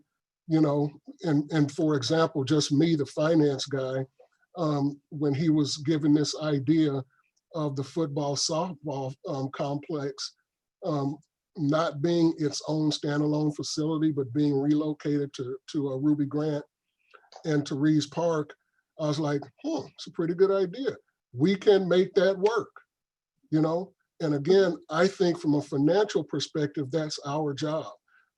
and for example, just me, the finance guy, when he was given this idea of the football softball complex not being its own standalone facility, but being relocated to Ruby Grant and to Reeves Park, I was like, it's a pretty good idea. We can make that work, And again, I think from a financial perspective, that's our job.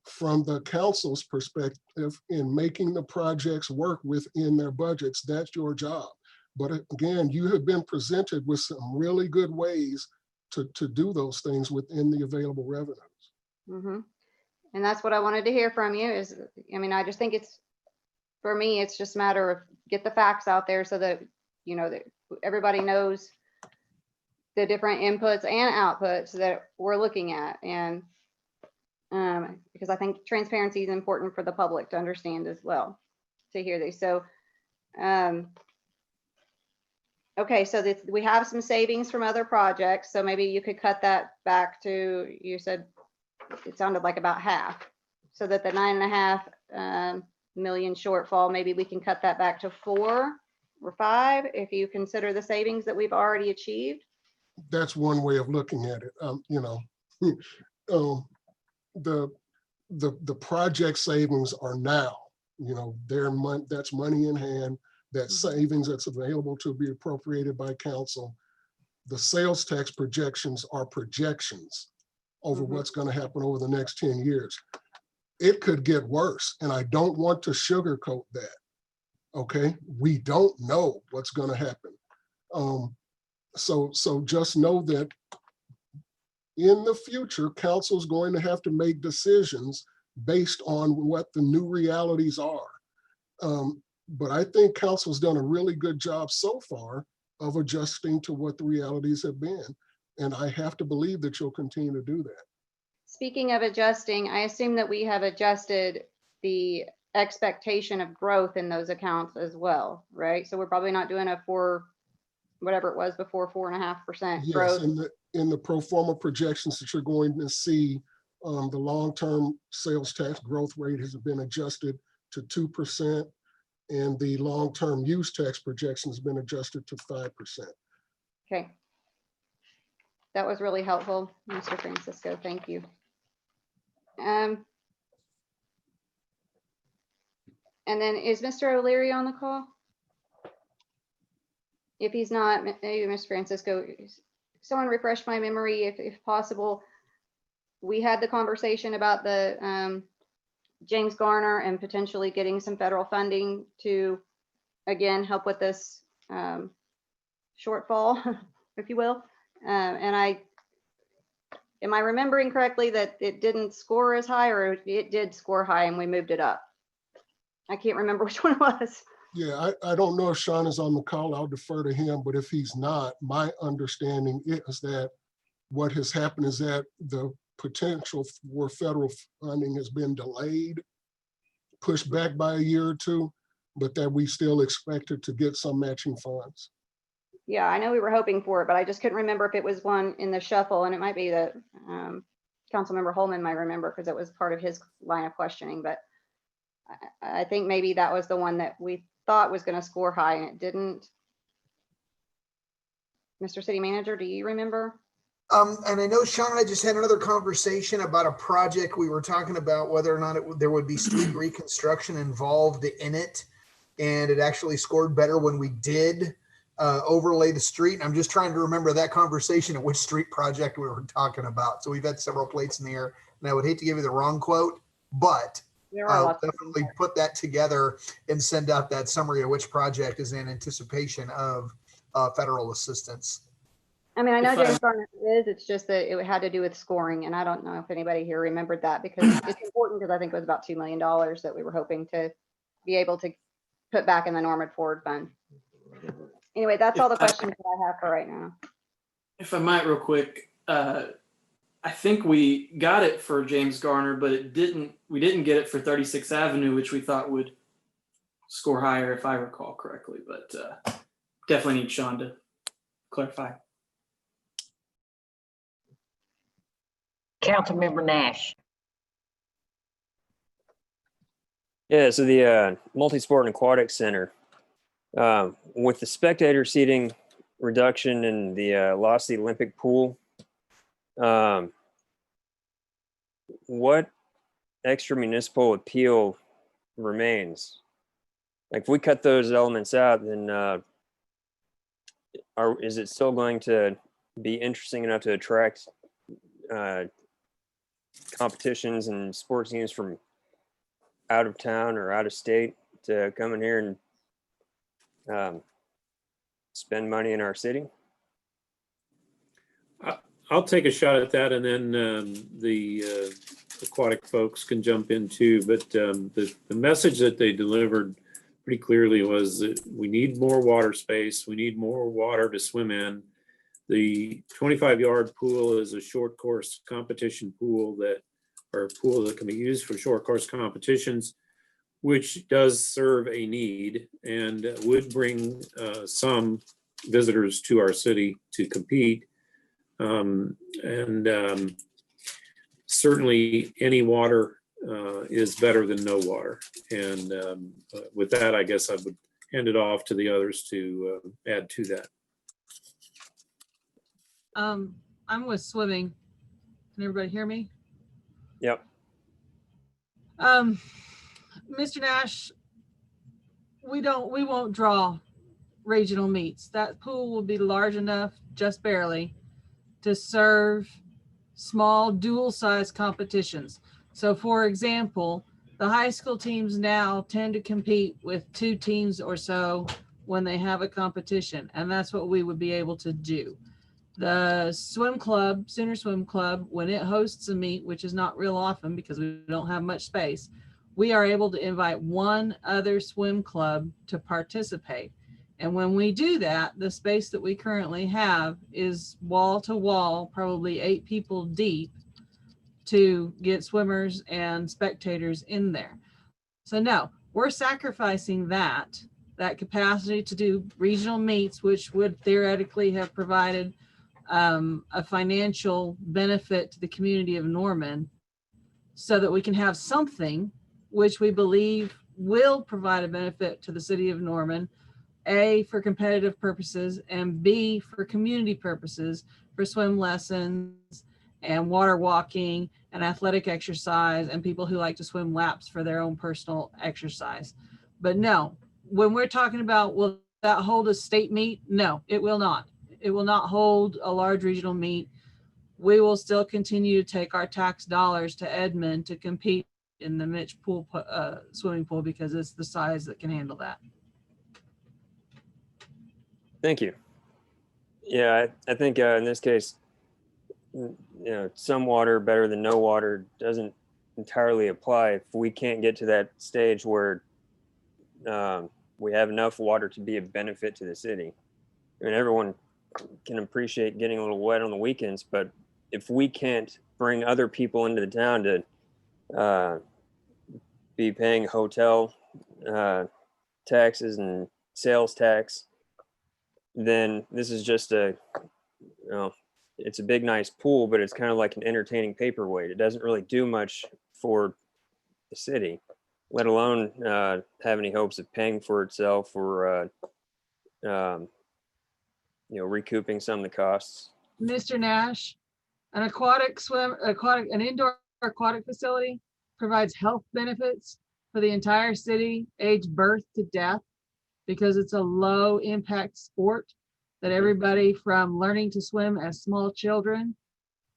From the council's perspective, in making the projects work within their budgets, that's your job. But again, you have been presented with some really good ways to do those things within the available revenues. Mm-hmm. And that's what I wanted to hear from you is, I just think for me, it's just a matter of get the facts out there so that, that everybody knows the different inputs and outputs that we're looking at. And because I think transparency is important for the public to understand as well, to hear these. So, okay, so we have some savings from other projects. So maybe you could cut that back to, you said it sounded like about half, so that the 9.5 million shortfall, maybe we can cut that back to 4 or 5 if you consider the savings that we've already achieved. that's one way of looking at it. You know, the project savings are now, you know, that's money in hand, that savings that's available to be appropriated by council. The sales tax projections are projections over what's going to happen over the next 10 years. It could get worse, and I don't want to sugarcoat that. Okay, we don't know what's going to happen. So just know that in the future, council's going to have to make decisions based on what the new realities are. But I think council's done a really good job so far of adjusting to what the realities have been. And I have to believe that you'll continue to do that. Speaking of adjusting, I assume that we have adjusted the expectation of growth in those accounts as well, right? So we're probably not doing a whatever it was before, 4.5% growth. Yes, in the pro forma projections that you're going to see, the long-term sales tax growth rate has been adjusted to 2%, and the long-term use tax projection has been adjusted to 5%. Okay. That was really helpful, Mr. Francisco. Thank you. And then is Mr. O'Leary on the call? If he's not, maybe Mr. Francisco, someone refresh my memory if possible. We had the conversation about the James Garner and potentially getting some federal funding to, again, help with this shortfall, if you will. And am I remembering correctly that it didn't score as high, or it did score high and we moved it up? I can't remember which one it was. Yeah, I don't know if Sean is on the call. I'll defer to him, but if he's not, my understanding is that what has happened is that the potential for federal funding has been delayed, pushed back by a year or two, but that we still expected to get some matching funds. Yeah, I know we were hoping for it, but I just couldn't remember if it was one in the shuffle, and it might be that Councilmember Holman might remember because it was part of his line of questioning, but I think maybe that was the one that we thought was going to score high and it didn't. Mr. City Manager, do you remember? And I know Sean and I just had another conversation about a project. We were talking about whether or not there would be street reconstruction involved in it. And it actually scored better when we did overlay the street. And I'm just trying to remember that conversation and which street project we were talking about. So we've had several plates in the air, and I would hate to give you the wrong quote, but definitely put that together and send out that summary of which project is in anticipation of federal assistance. I mean, I know James Garner is, it's just that it had to do with scoring, and I don't know if anybody here remembered that because it's important, because I think it was about $2 million that we were hoping to be able to put back in the Norman Ford Fund. Anyway, that's all the questions that I have for right now. If I might real quick, I think we got it for James Garner, but we didn't get it for 36th Avenue, which we thought would score higher if I recall correctly, but definitely need Sean to clarify. Councilmember Nash. Yeah, so the Multi-Sport and Aquatic Center, with the spectator seating reduction and the loss of the Olympic pool, what extra municipal appeal remains? Like if we cut those elements out, then is it still going to be interesting enough to attract competitions and sports teams from out of town or out of state to come in here and spend money in our city? I'll take a shot at that, and then the aquatic folks can jump in too. But the message that they delivered pretty clearly was that we need more water space. We need more water to swim in. The 25-yard pool is a short course competition pool or a pool that can be used for short course competitions, which does serve a need and would bring some visitors to our city to compete. Certainly any water is better than no water. And with that, I guess I would hand it off to the others to add to that. I'm with swimming. Can everybody hear me? Yep. Mr. Nash, we won't draw regional meets. That pool will be large enough, just barely, to serve small dual size competitions. So for example, the high school teams now tend to compete with 2 teams or so when they have a competition, and that's what we would be able to do. The swim club, Sooner Swim Club, when it hosts a meet, which is not real often because we don't have much space, we are able to invite one other swim club to participate. And when we do that, the space that we currently have is wall to wall, probably 8 people deep, to get swimmers and spectators in there. So no, we're sacrificing that capacity to do regional meets, which would theoretically have provided a financial benefit to the community of Norman, so that we can have something which we believe will provide a benefit to the city of Norman, A, for competitive purposes, and B, for community purposes, for swim lessons and water walking and athletic exercise and people who like to swim laps for their own personal exercise. But no, when we're talking about, will that hold a state meet? No, it will not. It will not hold a large regional meet. We will still continue to take our tax dollars to Edmond to compete in the Mitch pool, swimming pool, because it's the size that can handle that. Thank you. Yeah, I think in this case, some water better than no water doesn't entirely apply if we can't get to that stage where we have enough water to be a benefit to the city. I mean, everyone can appreciate getting a little wet on the weekends, but if we can't bring other people into the town to be paying hotel taxes and sales tax, then this is just it's a big, nice pool, but it's kind of like an entertaining paperweight. It doesn't really do much for the city, let alone have any hopes of paying for itself or recouping some of the costs. Mr. Nash, an indoor aquatic facility provides health benefits for the entire city, age birth to death, because it's a low impact sport that everybody from learning to swim as small children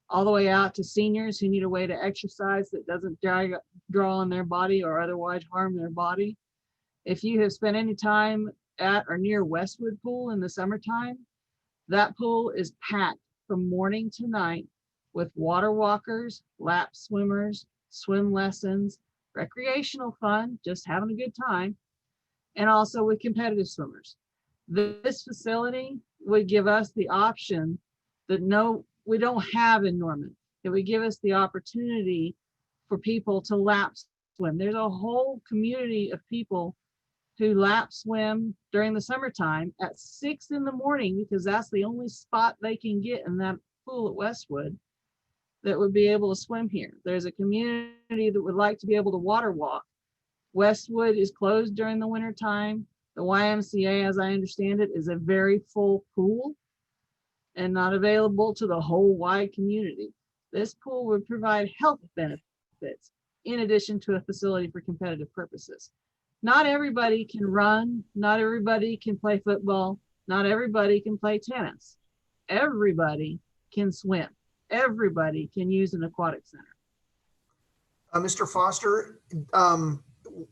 all the way out to seniors who need a way to exercise that doesn't draw on their body or otherwise harm their body. If you have spent any time at or near Westwood Pool in the summertime, that pool is packed from morning to night with water walkers, lap swimmers, swim lessons, recreational fun, just having a good time, and also with competitive swimmers. This facility would give us the option that we don't have in Norman. It would give us the opportunity for people to lap swim. There's a whole community of people who lap swim during the summertime at 6 in the morning, because that's the only spot they can get in that pool at Westwood that would be able to swim here. There's a community that would like to be able to water walk. Westwood is closed during the winter time. The YMCA, as I understand it, is a very full pool and not available to the whole wide community. This pool would provide health benefits in addition to a facility for competitive purposes. Not everybody can run, not everybody can play football, not everybody can play tennis. Everybody can swim. Everybody can use an aquatic center. Mr. Foster,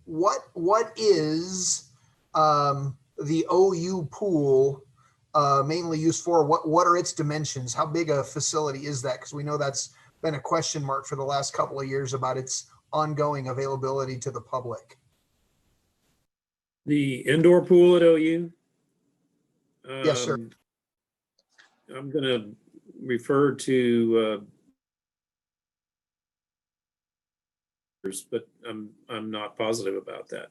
what is the OU pool mainly used for? What are its dimensions? How big a facility is that? Because we know that's been a question mark for the last couple of years about its ongoing availability to the public. The indoor pool at OU? Yes, sir. I'm going to refer to, but I'm not positive about that.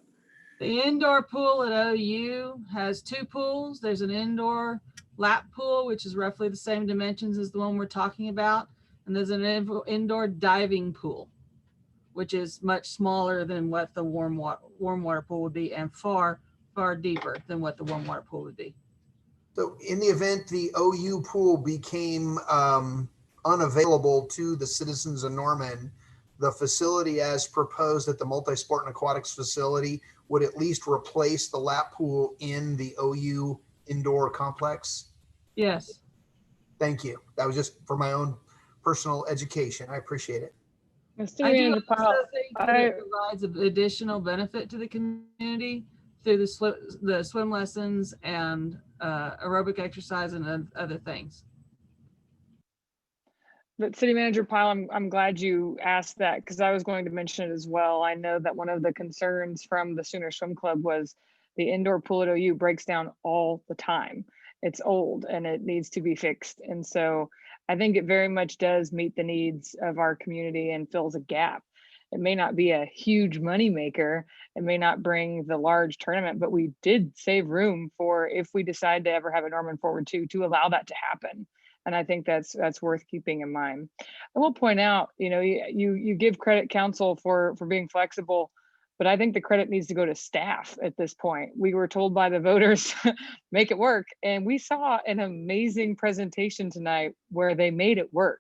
The indoor pool at OU has 2 pools. There's an indoor lap pool, which is roughly the same dimensions as the one we're talking about. And there's an indoor diving pool, which is much smaller than what the warm water pool would be, and far, far deeper than what the warm water pool would be. So in the event the OU pool became unavailable to the citizens of Norman, the facility as proposed at the multi-sport and aquatics facility would at least replace the lap pool in the OU indoor complex? Yes. Thank you. That was just for my own personal education. I appreciate it. Mr. I do Manager also Powell, think that it provides an additional benefit to the community through the swim lessons and aerobic exercise and other things. But City Manager Pyle, I'm glad you asked that because I was going to mention it as well. I know that one of the concerns from the Sooner Swim Club was the indoor pool at OU breaks down all the time. It's old and it needs to be fixed. And so I think it very much does meet the needs of our community and fills a gap. It may not be a huge money maker. It may not bring the large tournament, but we did save room for if we decide to ever have a Norman Forward 2 to allow that to happen. And I think that's worth keeping in mind. I will point out, you know, you give credit council for being flexible, but I think the credit needs to go to staff at this point. We were told by the voters, make it work. And we saw an amazing presentation tonight where they made it work.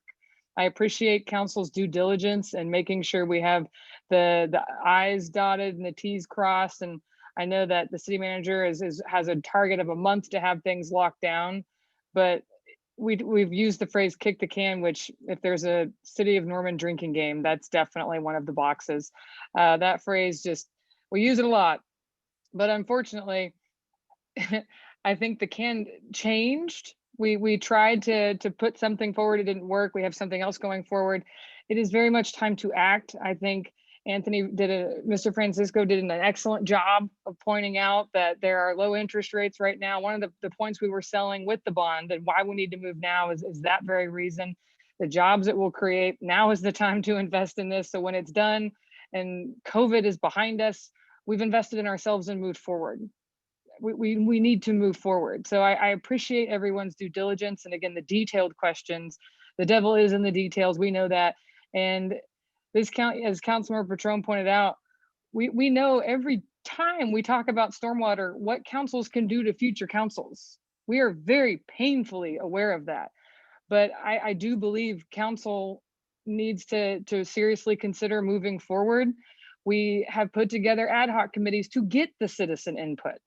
I appreciate council's due diligence and making sure we have the I's dotted and the T's crossed. And I know that the city manager has a target of a month to have things locked down, but we've used the phrase kick the can, which if there's a City of Norman drinking game, that's definitely one of the boxes. That phrase we use it a lot, but unfortunately, I think the can changed. We tried to put something forward, it didn't work. We have something else going forward. It is very much time to act. I think Mr. Francisco did an excellent job of pointing out that there are low interest rates right now. One of the points we were selling with the bond and why we need to move now is that very reason. The jobs it will create, now is the time to invest in this. So when it's done and COVID is behind us, we've invested in ourselves and moved forward. We need to move forward. So I appreciate everyone's due diligence. And again, the detailed questions, the devil is in the details. We know that. And this as Councilmember Patron pointed out, we know every time we talk about stormwater, what councils can do to future councils. We are very painfully aware of that. But I do believe council needs to seriously consider moving forward. We have put together ad hoc committees to get the citizen input.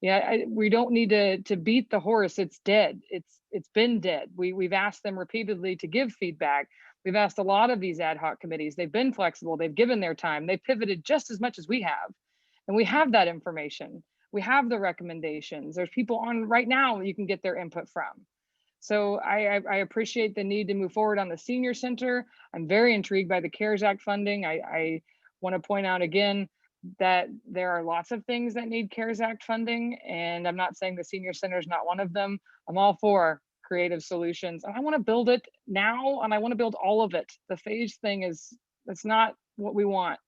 Yeah, we don't need to beat the horse. It's dead. It's been dead. We've asked them repeatedly to give feedback. We've asked a lot of these ad hoc committees. They've been flexible. They've given their time. They pivoted just as much as we have. And we have that information. We have the recommendations. There's people on right now you can get their input from. So I appreciate the need to move forward on the senior center. I'm very intrigued by the CARES Act funding. I want to point out again that there are lots of things that need CARES Act funding. And I'm not saying the senior center is not one of them. I'm all for creative solutions. And I want to build it now and I want to build all of it. The phase thing that's not what we want.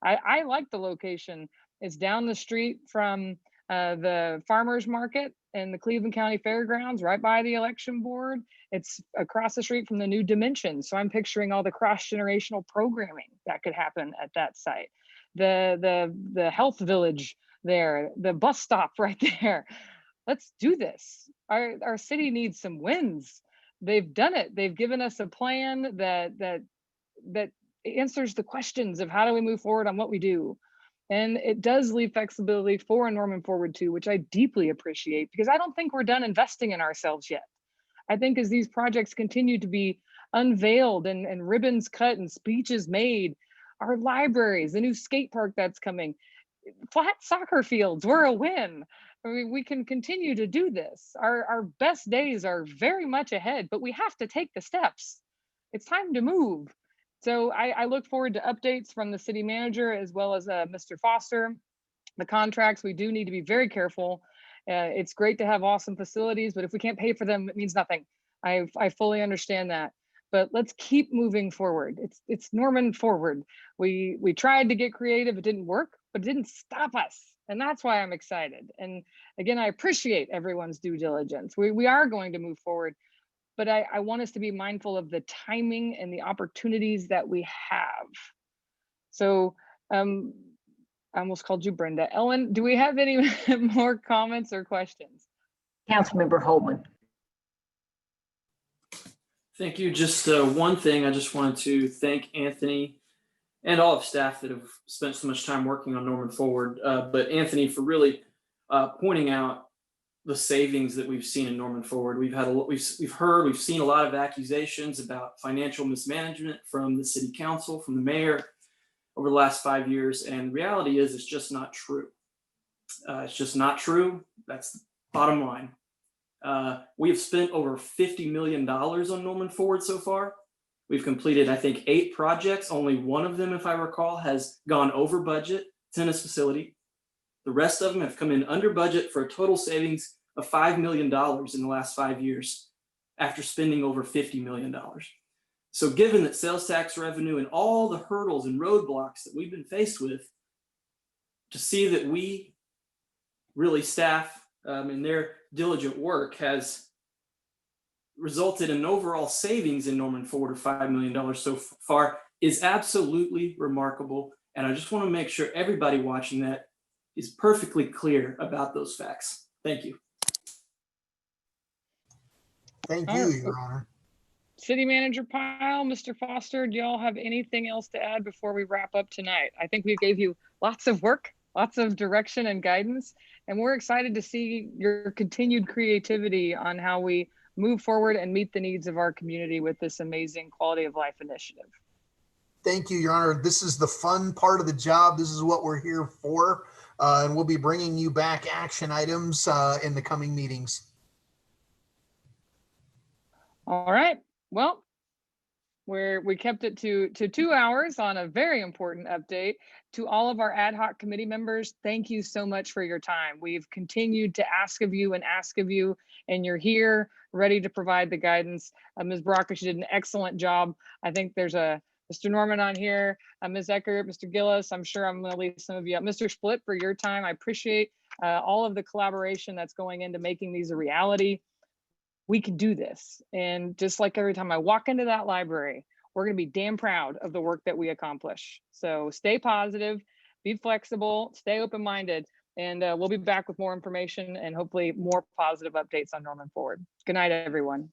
I like the location. It's down the street from the farmers market and the Cleveland County Fairgrounds, right by the election board. It's across the street from the New Dimension. So I'm picturing all the cross-generational programming that could happen at that site. The health village there, the bus stop right there. Let's do this. Our city needs some wins. They've done it. They've given us a plan that answers the questions of how do we move forward on what we do. And it does leave flexibility for a Norman Forward 2, which I deeply appreciate because I don't think we're done investing in ourselves yet. I think as these projects continue to be unveiled and ribbons cut and speeches made, our libraries, the new skate park that's coming, flat soccer fields, we're a win. I mean, we can continue to do this. Our best days are very much ahead, but we have to take the steps. It's time to move. So I look forward to updates from the city manager as well as Mr. Foster. The contracts, we do need to be very careful. It's great to have awesome facilities, but if we can't pay for them, it means nothing. I fully understand that. But let's keep moving forward. It's Norman Forward. We tried to get creative, it didn't work, but it didn't stop us. And that's why I'm excited. And again, I appreciate everyone's due diligence. We are going to move forward, but I want us to be mindful of the timing and the opportunities that we have. So I almost called you Brenda. Ellen, do we have any more comments or questions? Councilmember Holman. Thank you. Just one thing, I just wanted to thank Anthony and all of staff that have spent so much time working on Norman Forward. But Anthony, for really pointing out the savings that we've seen in Norman Forward. We've seen a lot of accusations about financial mismanagement from the city council, from the mayor over the last 5 years. And the reality is it's just not true. It's just not true. That's the bottom line. We have spent over $50 million on Norman Forward so far. We've completed, I think, 8 projects. Only one of them, if I recall, has gone over budget, tennis facility. The rest of them have come in under budget for a total savings of $5 million in the last 5 years after spending over $50 million. So given that sales tax revenue and all the hurdles and roadblocks that we've been faced with, to see that we really staff in their diligent work has resulted in overall savings in Norman Forward of $5 million so far is absolutely remarkable. And I just want to make sure everybody watching that is perfectly clear about those facts. Thank you. Thank you, Your Honor. City Manager Pyle, Mr. Foster, do y'all have anything else to add before we wrap up tonight? I think we gave you lots of work, lots of direction and guidance, and we're excited to see your continued creativity on how we move forward and meet the needs of our community with this amazing quality of life initiative. Thank you, Your Honor. This is the fun part of the job. This is what we're here for. And we'll be bringing you back action items in the coming meetings. All right. Well, we kept it to 2 hours on a very important update. To all of our ad hoc committee members, thank you so much for your time. We've continued to ask of you, and you're here ready to provide the guidance. Ms. Brockers, you did an excellent job. I think there's a Mr. Norman on here, Ms. Eckert, Mr. Gillis. I'm sure I'm going to leave some of you out. Mr. Split, for your time. I appreciate all of the collaboration that's going into making these a reality. We can do this. And just like every time I walk into that library, we're going to be damn proud of the work that we accomplish. So stay positive, be flexible, stay open-minded, and we'll be back with more information and hopefully more positive updates on Norman Forward. Good night, everyone.